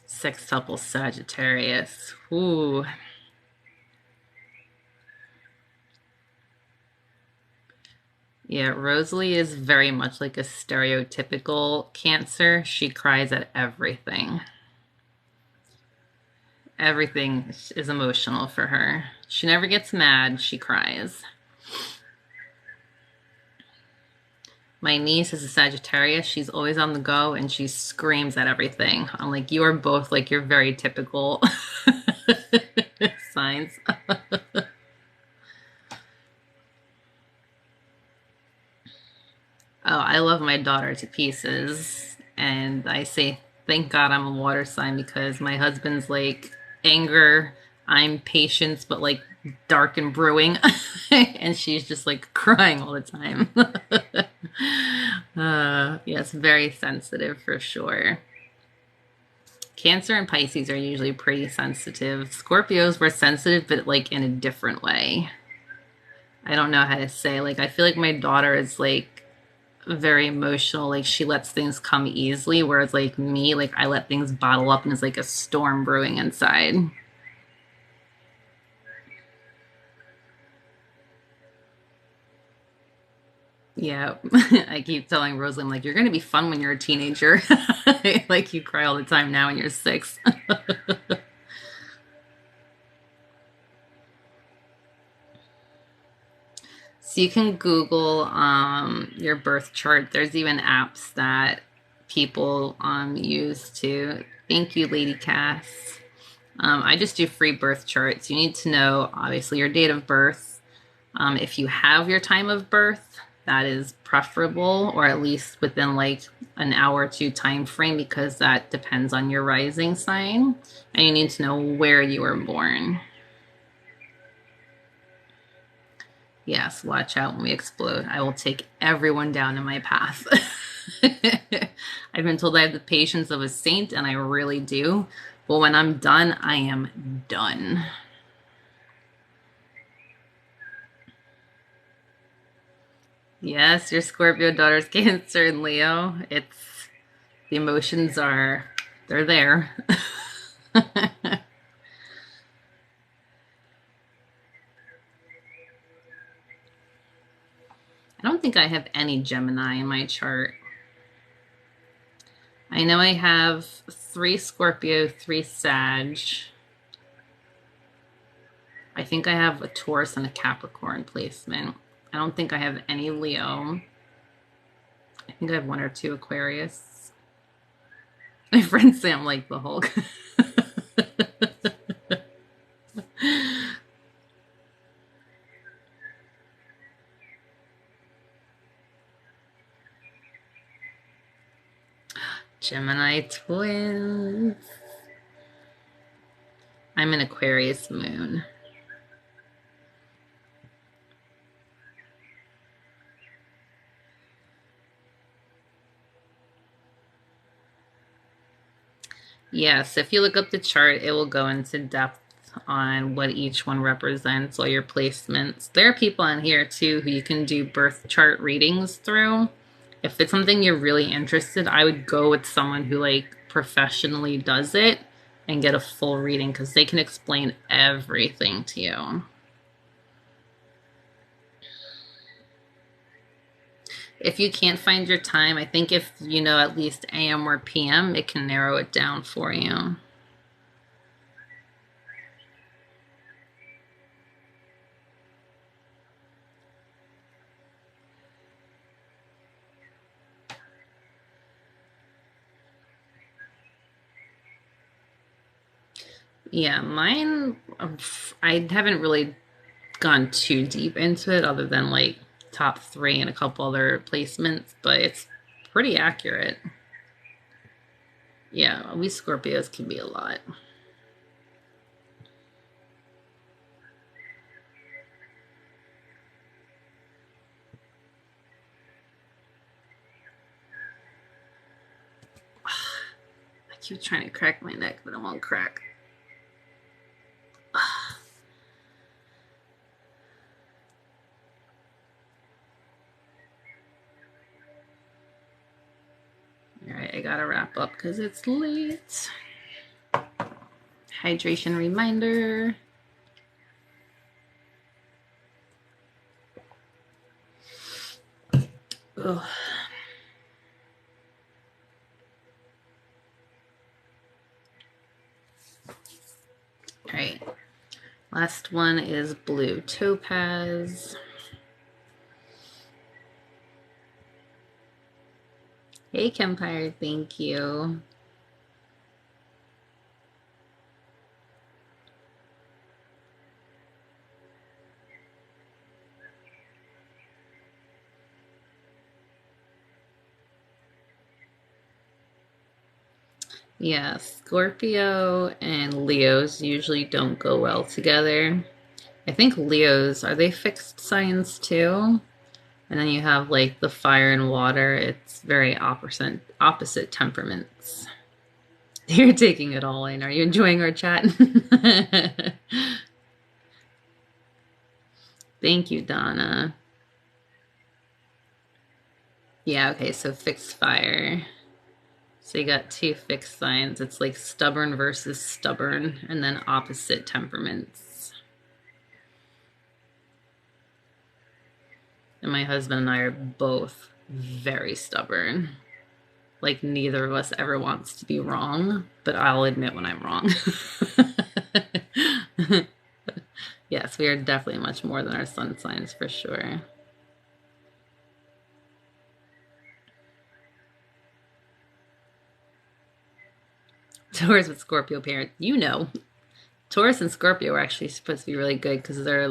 Sextuple Sagittarius. Ooh. Yeah, Rosalie is very much like a stereotypical Cancer. She cries at everything. Everything is emotional for her. She never gets mad, she cries. My niece is a Sagittarius. She's always on the go and she screams at everything. I'm like, you are both like your very typical signs. Oh, I love my daughter to pieces. And I say, thank God I'm a water sign because my husband's like anger, I'm patience, but like dark and brewing. And she's just like crying all the time. Yes, very sensitive for sure. Cancer and Pisces are usually pretty sensitive. Scorpios were sensitive, but like in a different way. I don't know how to say. Like, I feel like my daughter is like very emotional. Like, she lets things come easily, whereas like me, like I let things bottle up and it's like a storm brewing inside. Yeah, I keep telling Rosalie, I'm like, you're gonna be fun when you're a teenager. Like you cry all the time now when you're 6. So you can Google your birth chart. There's even apps that people use to. Thank you, Lady Cass. I just do free birth charts. You need to know, obviously, your date of birth. If you have your time of birth, that is preferable, or at least within like an hour or two time frame, because that depends on your rising sign. And you need to know where you were born. Yes, watch out when we explode. I will take everyone down in my path. I've been told I have the patience of a saint, and I really do. But when I'm done, I am done. Yes, your Scorpio daughter's Cancer and Leo. It's the emotions are, they're there. I don't think I have any Gemini in my chart. I know I have 3 Scorpio, 3 Sag. I think I have a Taurus and a Capricorn placement. I don't think I have any Leo. I think I have 1 or 2 Aquarius. My friends say I'm like the Hulk. Gemini twins. I'm an Aquarius moon. Yes, if you look up the chart, it will go into depth on what each one represents, all your placements. There are people on here too who you can do birth chart readings through. If it's something you're really interested, I would go with someone who like professionally does it and get a full reading, because they can explain everything to you. If you can't find your time, I think if you know at least AM or PM, it can narrow it down for you. Yeah, mine, I haven't really gone too deep into it other than like top 3 and a couple other placements, but it's pretty accurate. Yeah, we Scorpios can be a lot. I keep trying to crack my neck, but it won't crack. Alright, I gotta wrap up because it's late. Hydration reminder. Ugh. Alright, last one is blue topaz. Hey, Kempire, thank you. Yeah, Scorpio and Leos usually don't go well together. I think Leos, are they fixed signs too? And then you have like the fire and water. It's very opposite temperaments. You're taking it all in. Are you enjoying our chat? Thank you, Donna. Yeah, okay, so fixed fire. So you got 2 fixed signs. It's like stubborn versus stubborn, and then opposite temperaments. And my husband and I are both very stubborn. Like, neither of us ever wants to be wrong, but I'll admit when I'm wrong. Yes, we are definitely much more than our sun signs for sure. Taurus with Scorpio parent, you know. Taurus and Scorpio are actually supposed to be really good because they're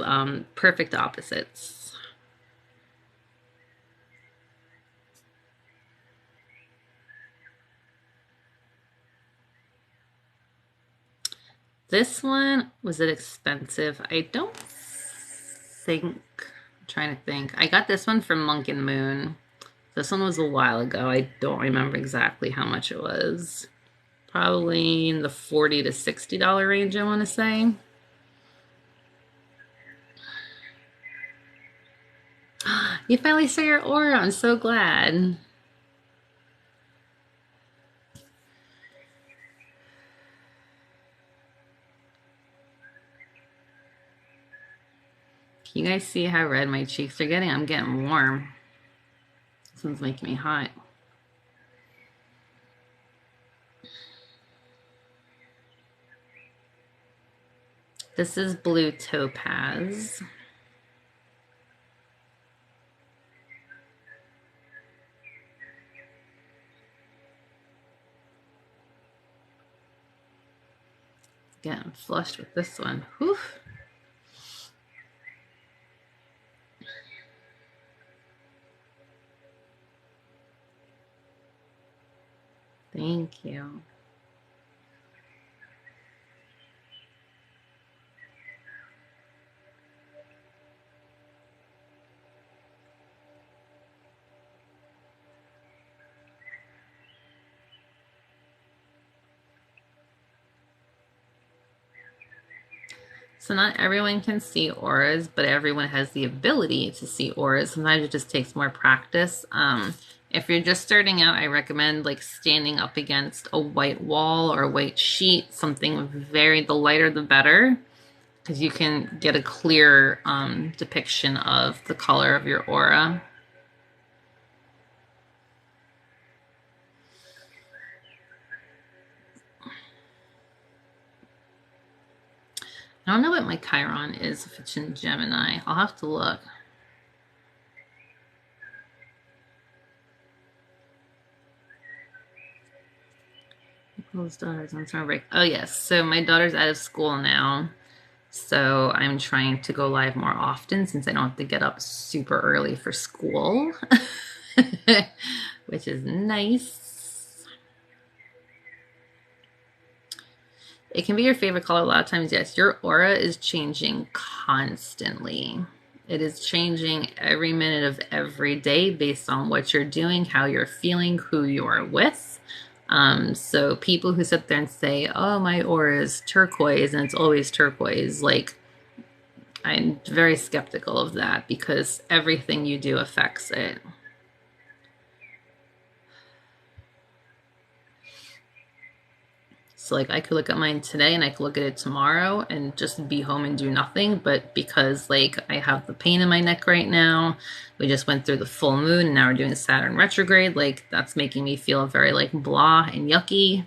perfect opposites. This one, was it expensive? I don't think, I'm trying to think. I got this one from Monk and Moon. This one was a while ago. I don't remember exactly how much it was. Probably in the $40 to $60 range, I want to say. You finally saw your aura. I'm so glad. Can you guys see how red my cheeks are getting? I'm getting warm. This one's making me hot. This is blue topaz. Getting flushed with this one. Whew. Thank you. So not everyone can see auras, but everyone has the ability to see auras. Sometimes it just takes more practice. If you're just starting out, I recommend like standing up against a white wall or a white sheet, something the lighter the better, because you can get a clear depiction of the color of your aura. I don't know what my Chiron is, if it's in Gemini. I'll have to look. People's daughters on summer break. Oh, yes. So my daughter's out of school now. So I'm trying to go live more often since I don't have to get up super early for school, which is nice. It can be your favorite color a lot of times. Yes, your aura is changing constantly. It is changing every minute of every day based on what you're doing, how you're feeling, who you're with. So people who sit there and say, oh, my aura is turquoise and it's always turquoise, like, I'm very skeptical of that because everything you do affects it. So like I could look at mine today and I could look at it tomorrow and just be home and do nothing. But because like I have the pain in my neck right now, we just went through the full moon and now we're doing Saturn retrograde. Like that's making me feel very like blah and yucky.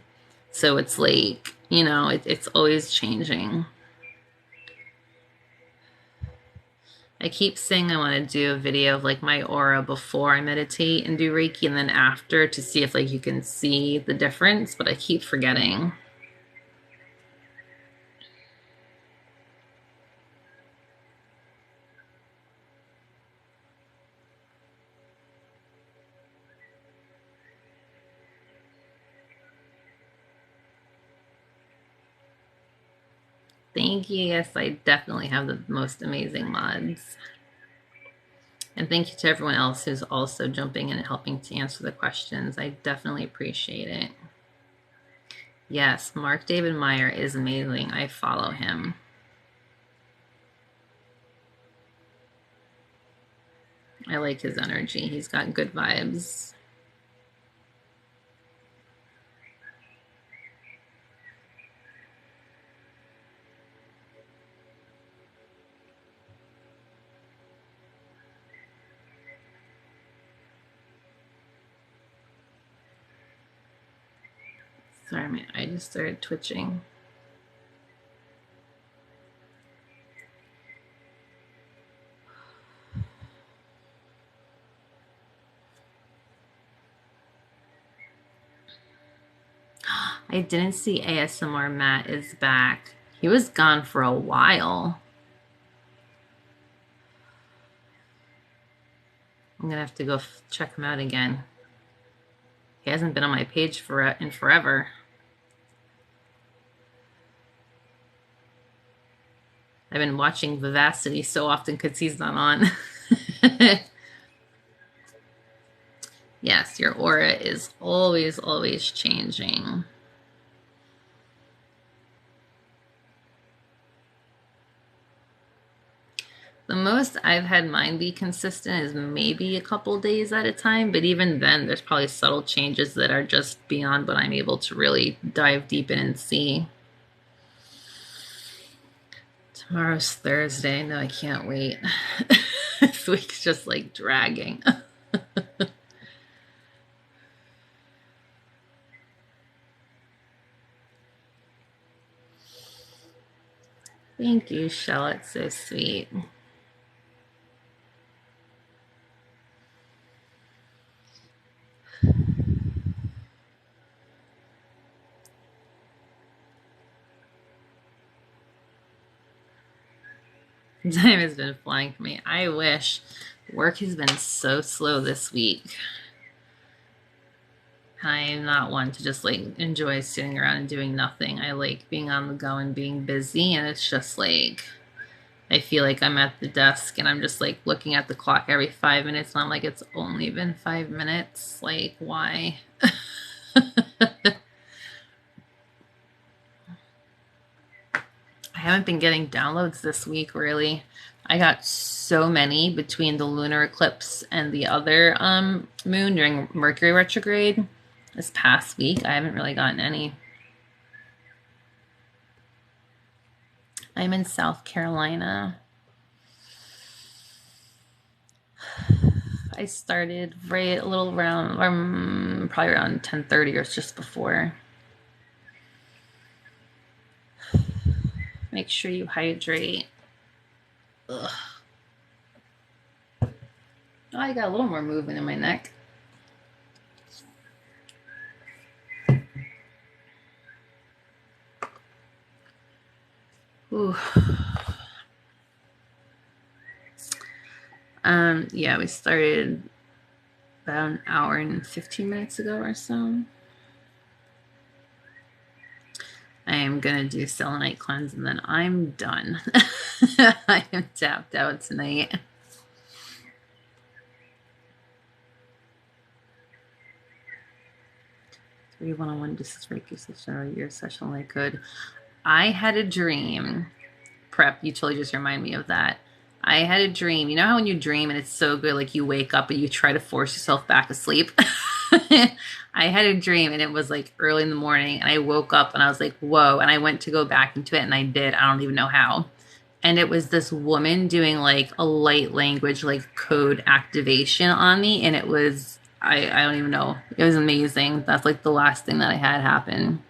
So it's like, you know, it's always changing. I keep saying I want to do a video of like my aura before I meditate and do Reiki and then after to see if like you can see the difference, but I keep forgetting. Thank you. Yes, I definitely have the most amazing mods. And thank you to everyone else who's also jumping in and helping to answer the questions. I definitely appreciate it. Yes, Mark David Meyer is amazing. I follow him. I like his energy. He's got good vibes. Sorry, I just started twitching. I didn't see ASMR Matt is back. He was gone for a while. I'm gonna have to go check him out again. He hasn't been on my page in forever. I've been watching Vivacity so often because he's not on. Yes, your aura is always, always changing. The most I've had mine be consistent is maybe a couple days at a time, but even then, there's probably subtle changes that are just beyond what I'm able to really dive deep in and see. Tomorrow's Thursday. No, I can't wait. This week's just like dragging. Thank you, Shell. It's so sweet. Time has been flying for me. I wish. Work has been so slow this week. I'm not one to just like enjoy sitting around and doing nothing. I like being on the go and being busy, and it's just like I feel like I'm at the desk and I'm just like looking at the clock every 5 minutes and I'm like, it's only been 5 minutes. Like, why? I haven't been getting downloads this week, really. I got so many between the lunar eclipse and the other moon during Mercury retrograde this past week. I haven't really gotten any. I'm in South Carolina. I started right a little around, probably around 10:30 or just before. Make sure you hydrate. Ugh. Oh, I got a little more movement in my neck. Ooh. Yeah, we started about an hour and 15 minutes ago or so. I am gonna do selenite cleanse and then I'm done. I am tapped out tonight. 3 one-on-one distance Reiki session, your session like good. I had a dream. Prep, you totally just remind me of that. I had a dream. You know how when you dream and it's so good, like you wake up and you try to force yourself back asleep? I had a dream and it was like early in the morning and I woke up and I was like, whoa. And I went to go back into it and I did. I don't even know how. And it was this woman doing like a light language, like code activation on me. And it was, I don't even know. It was amazing. That's like the last thing that I had happen.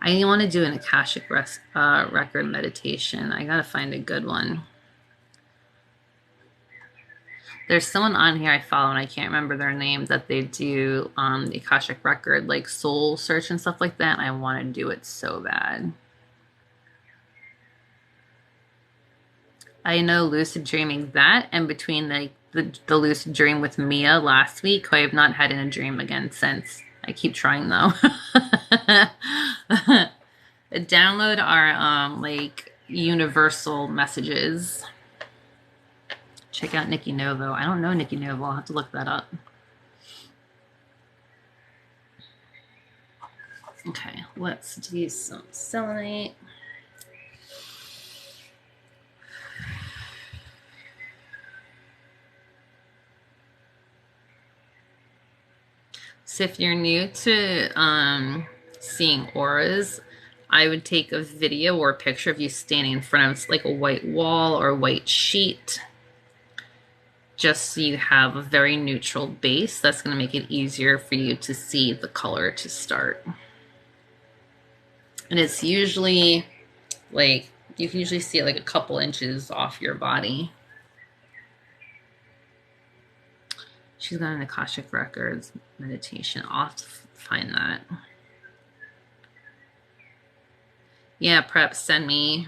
I want to do an Akashic record meditation. I got to find a good one. There's someone on here I follow, and I can't remember their name, that they do the Akashic record, like soul search and stuff like that. And I want to do it so bad. I know lucid dreaming that, and between like the lucid dream with Mia last week, who I have not had in a dream again since. I keep trying though. Download our like universal messages. Check out Nikki Novo. I don't know Nikki Novo. I'll have to look that up. Okay, let's do some selenite. So if you're new to seeing auras, I would take a video or a picture of you standing in front of like a white wall or a white sheet, just so you have a very neutral base. That's going to make it easier for you to see the color to start. And it's usually like, you can usually see it like a couple inches off your body. She's got an Akashic Records meditation. I'll have to find that. Yeah, prep, send me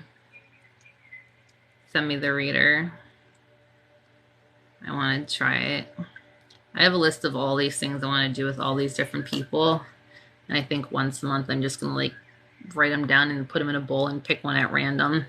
the reader. I want to try it. I have a list of all these things I want to do with all these different people. And I think once a month I'm just going to like write them down and put them in a bowl and pick one at random.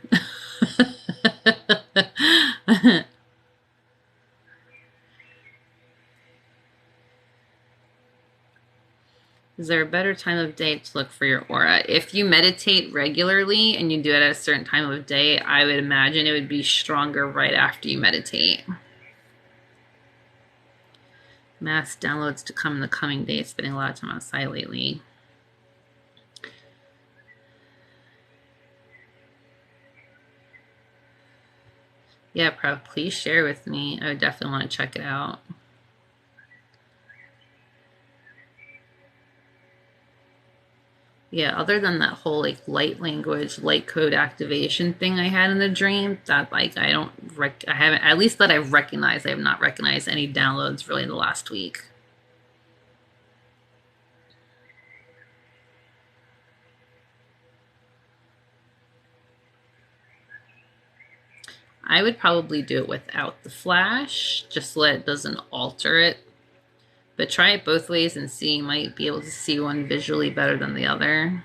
Is there a better time of day to look for your aura? If you meditate regularly and you do it at a certain time of day, I would imagine it would be stronger right after you meditate. Mass downloads to come in the coming days. Spending a lot of time outside lately. Yeah, Prep, please share with me. I would definitely want to check it out. Yeah, other than that whole like light language, light code activation thing I had in the dream, that like I haven't, at least that I've recognized, I have not recognized any downloads really in the last week. I would probably do it without the flash, just so that it doesn't alter it. But try it both ways and see. You might be able to see one visually better than the other.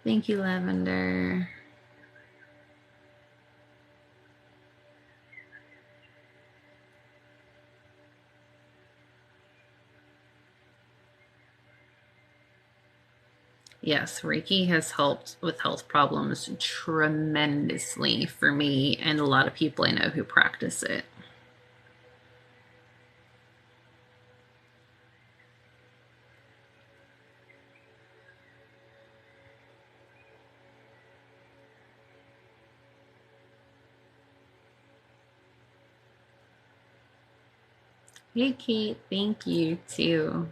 Thank you, Lavender. Yes, Reiki has helped with health problems tremendously for me and a lot of people I know who practice it. Hey, Kate, thank you too.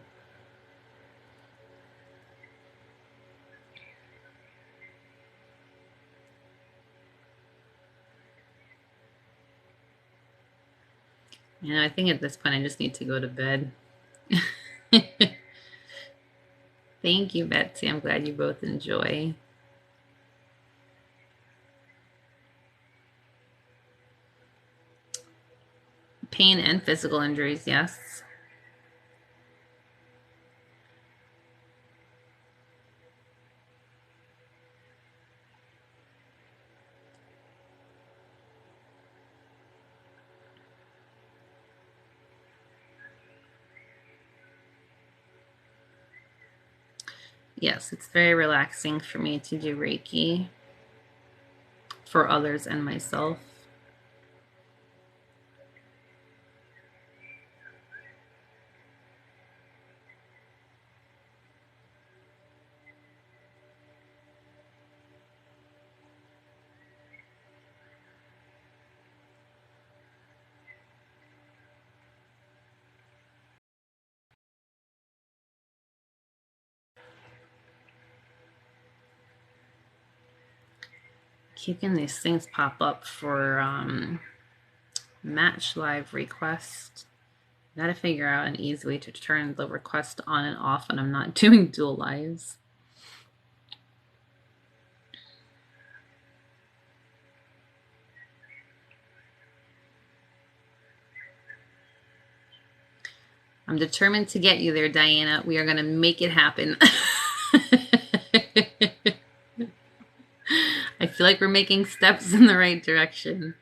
You know, I think at this point I just need to go to bed. Thank you, Betsy. I'm glad you both enjoy. Pain and physical injuries, yes. Yes, it's very relaxing for me to do Reiki for others and myself. Keeping these things pop up for match live request. Gotta figure out an easy way to turn the request on and off when I'm not doing dual lives. I'm determined to get you there, Diana. We are gonna make it happen. I feel like we're making steps in the right direction.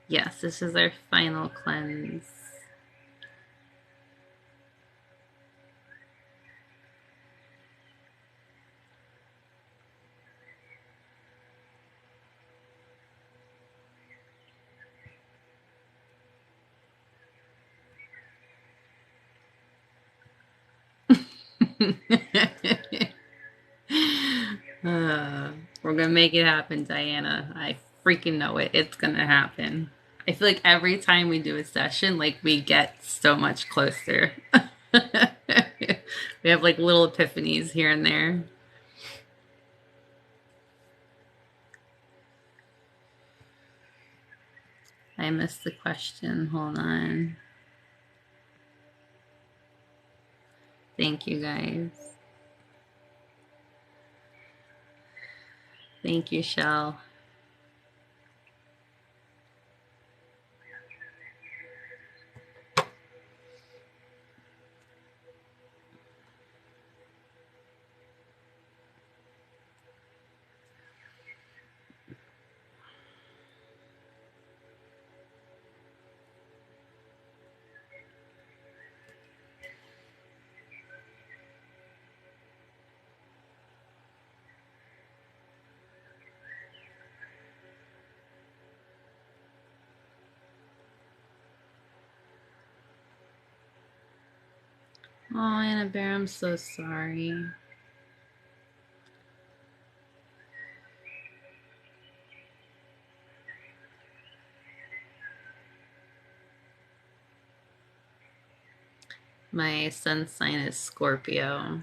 Yes, this is our final cleanse. We're gonna make it happen, Diana. I freaking know it. It's gonna happen. I feel like every time we do a session, like we get so much closer. We have like little epiphanies here and there. I missed the question. Hold on. Thank you, guys. Thank you, Shell. Oh, Annabelle, I'm so sorry. My sun sign is Scorpio.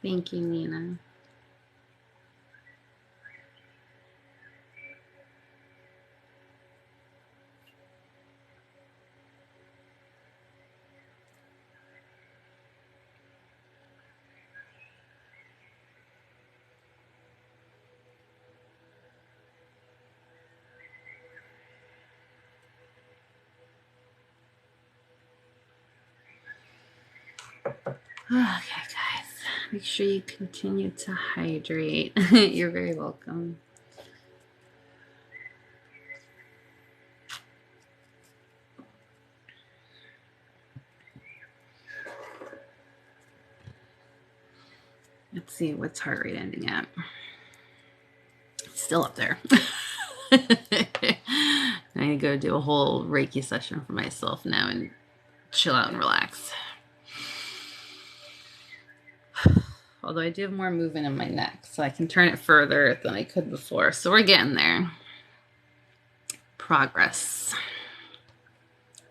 Thank you, Nina. Okay, guys, make sure you continue to hydrate. You're very welcome. Let's see, what's heart rate ending at? It's still up there. I need to go do a whole Reiki session for myself now and chill out and relax. Although I do have more movement in my neck, so I can turn it further than I could before. So we're getting there. Progress.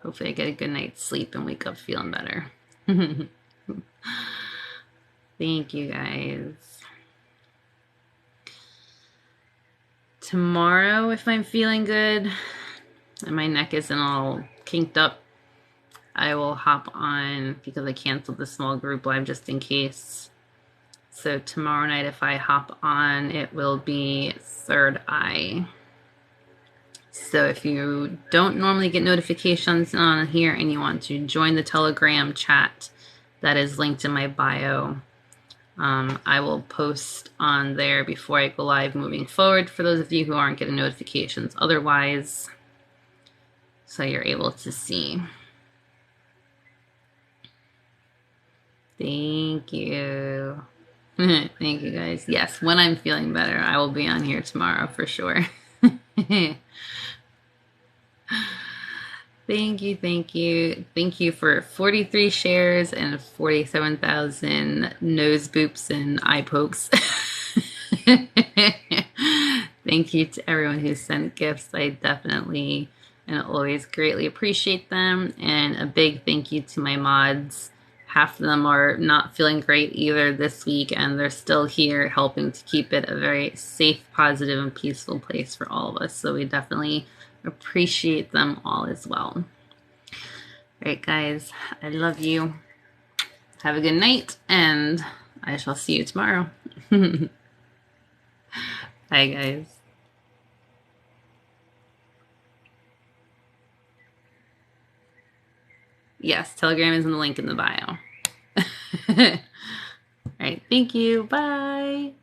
Hopefully I get a good night's sleep and wake up feeling better. Thank you, guys. Tomorrow, if I'm feeling good and my neck isn't all kinked up, I will hop on, because I canceled the small group live just in case. So tomorrow night, if I hop on, it will be Third Eye. So if you don't normally get notifications on here and you want to join the Telegram chat that is linked in my bio, I will post on there before I go live moving forward for those of you who aren't getting notifications otherwise, so you're able to see. Thank you. Thank you, guys. Yes, when I'm feeling better, I will be on here tomorrow for sure. Thank you, thank you. Thank you for 43 shares and 47,000 nose boops and eye pokes. Thank you to everyone who sent gifts. I definitely and always greatly appreciate them. And a big thank you to my mods. Half of them are not feeling great either this week, and they're still here helping to keep it a very safe, positive, and peaceful place for all of us. So we definitely appreciate them all as well. All right, guys, I love you. Have a good night, and I shall see you tomorrow. Bye, guys. Yes, Telegram is in the link in the bio. All right, thank you. Bye.